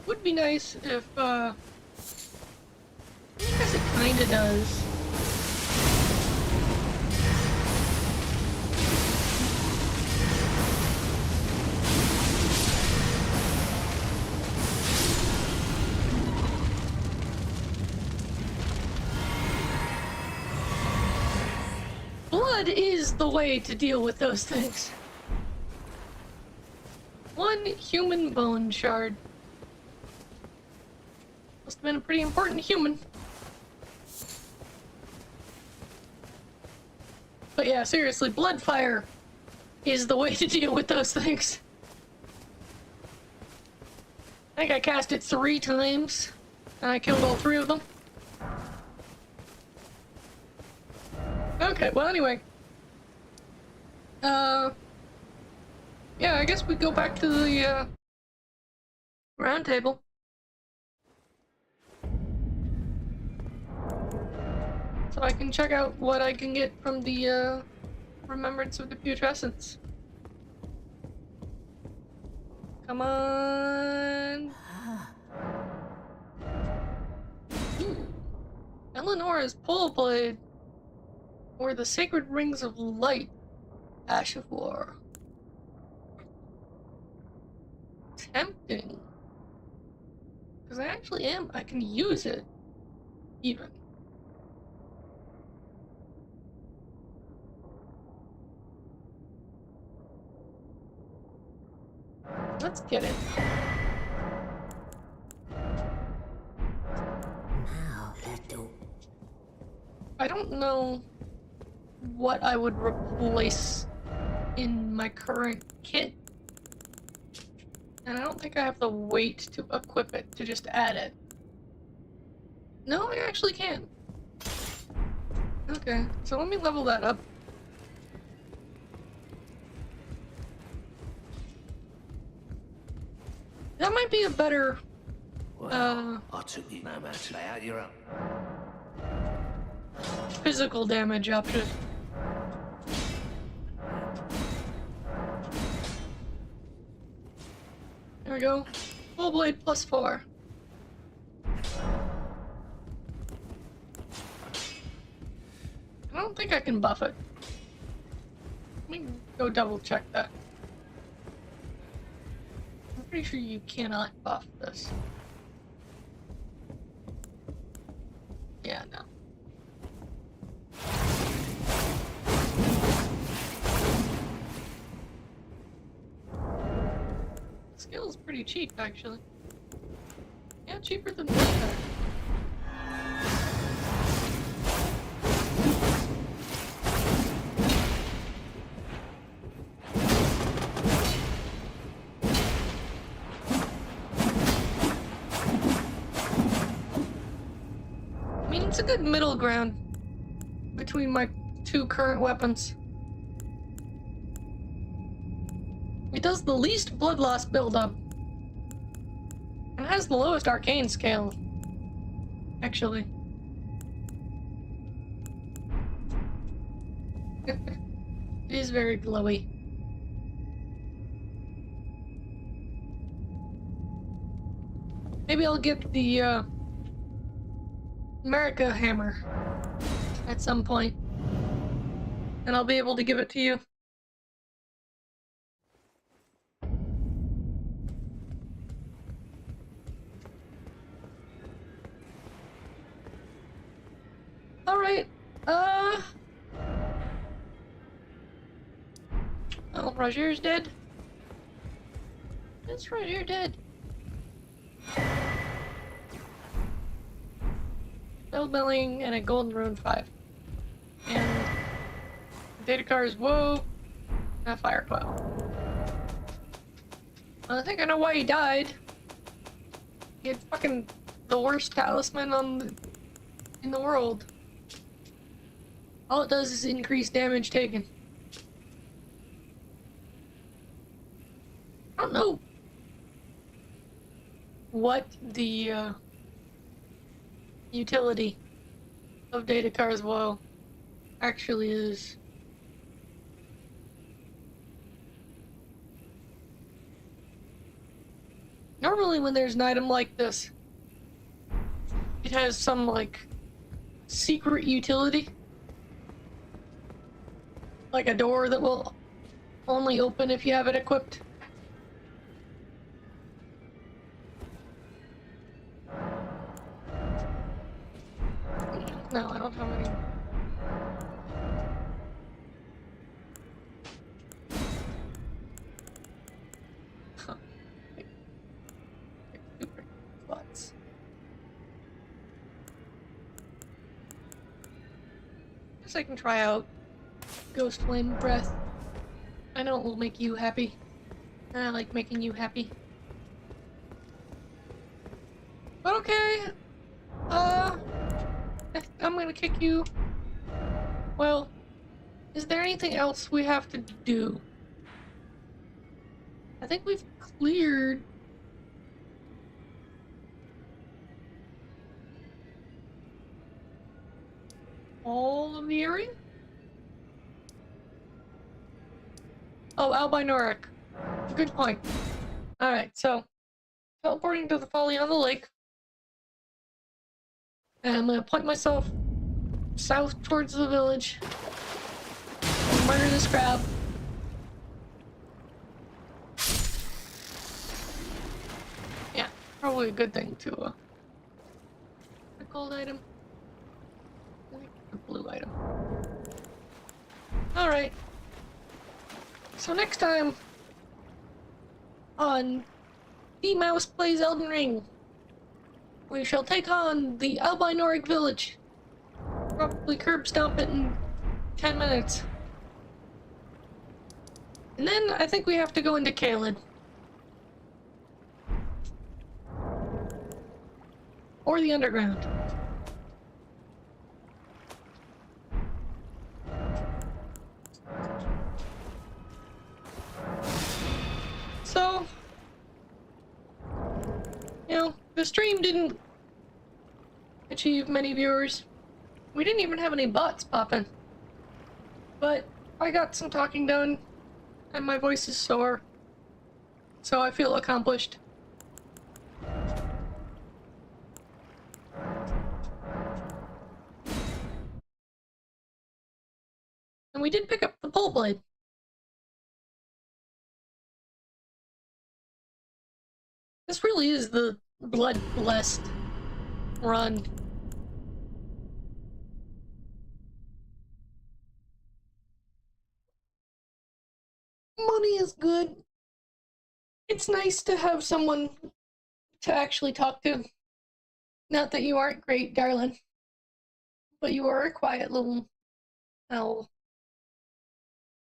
would be nice if, I guess it kinda does. Blood is the way to deal with those things. One human bone shard. Must have been a pretty important human. But yeah, seriously, blood fire is the way to deal with those things. I think I cast it 3 times, and I killed all 3 of them. Okay, well anyway. Yeah, I guess we go back to the, round table. So I can check out what I can get from the, Remembrance of the Putrescence. Come on! Ooh. Eleanor's Pole Blade. Or the Sacred Rings of Light. Ash of War. Tempting. Because I actually am. I can use it. Even. Let's get it. I don't know what I would replace in my current kit. And I don't think I have the weight to equip it to just add it. No, I actually can. Okay, so let me level that up. That might be a better, Well, I took you no matter to lay out your own. physical damage option. There we go. Full blade +4. I don't think I can buff it. Let me go double check that. Pretty sure you cannot buff this. Yeah, no. Skill's pretty cheap, actually. Yeah, cheaper than this guy. I mean, it's a good middle ground between my two current weapons. It does the least blood loss buildup. And has the lowest arcane scale. Actually. It is very glowy. Maybe I'll get the America hammer at some point, and I'll be able to give it to you. Alright, oh, Roger's dead? Is Roger dead? Spell Billing and a Golden Rune 5. And data cards, whoa, and a Fire Coil. I think I know why he died. He had fucking the worst talisman in the world. All it does is increase damage taken. I don't know what the utility of Datakar's Woe actually is. Normally when there's an item like this, it has some, like, secret utility. Like a door that will only open if you have it equipped. No, I don't have any. Huh. Super spots. Guess I can try out Ghost Flame Breath. I know it will make you happy. And I like making you happy. But okay. I'm gonna kick you. Well, is there anything else we have to do? I think we've cleared all of the area? Oh, Albinoric. Good point. Alright, so teleporting to the folly on the lake. And I'm gonna point myself south towards the village. Murder this crab. Yeah, probably a good thing to, a gold item. I think a blue item. Alright. So next time on The Mouse Plays Elden Ring, we shall take on the Albinoric village. Probably curb stomp it in 10 minutes. And then I think we have to go into Caelid. Or the underground. So, you know, the stream didn't achieve many viewers. We didn't even have any bots popping. But I got some talking done, and my voice is sore. So I feel accomplished. And we did pick up the pole blade. This really is the blood-blessed run. Money is good. It's nice to have someone to actually talk to. Not that you aren't great, darling, but you are a quiet little owl,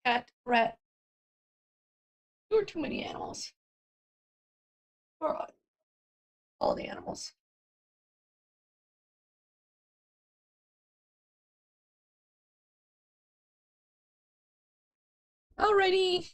cat, rat. You are too many animals. For all the animals. Alrighty.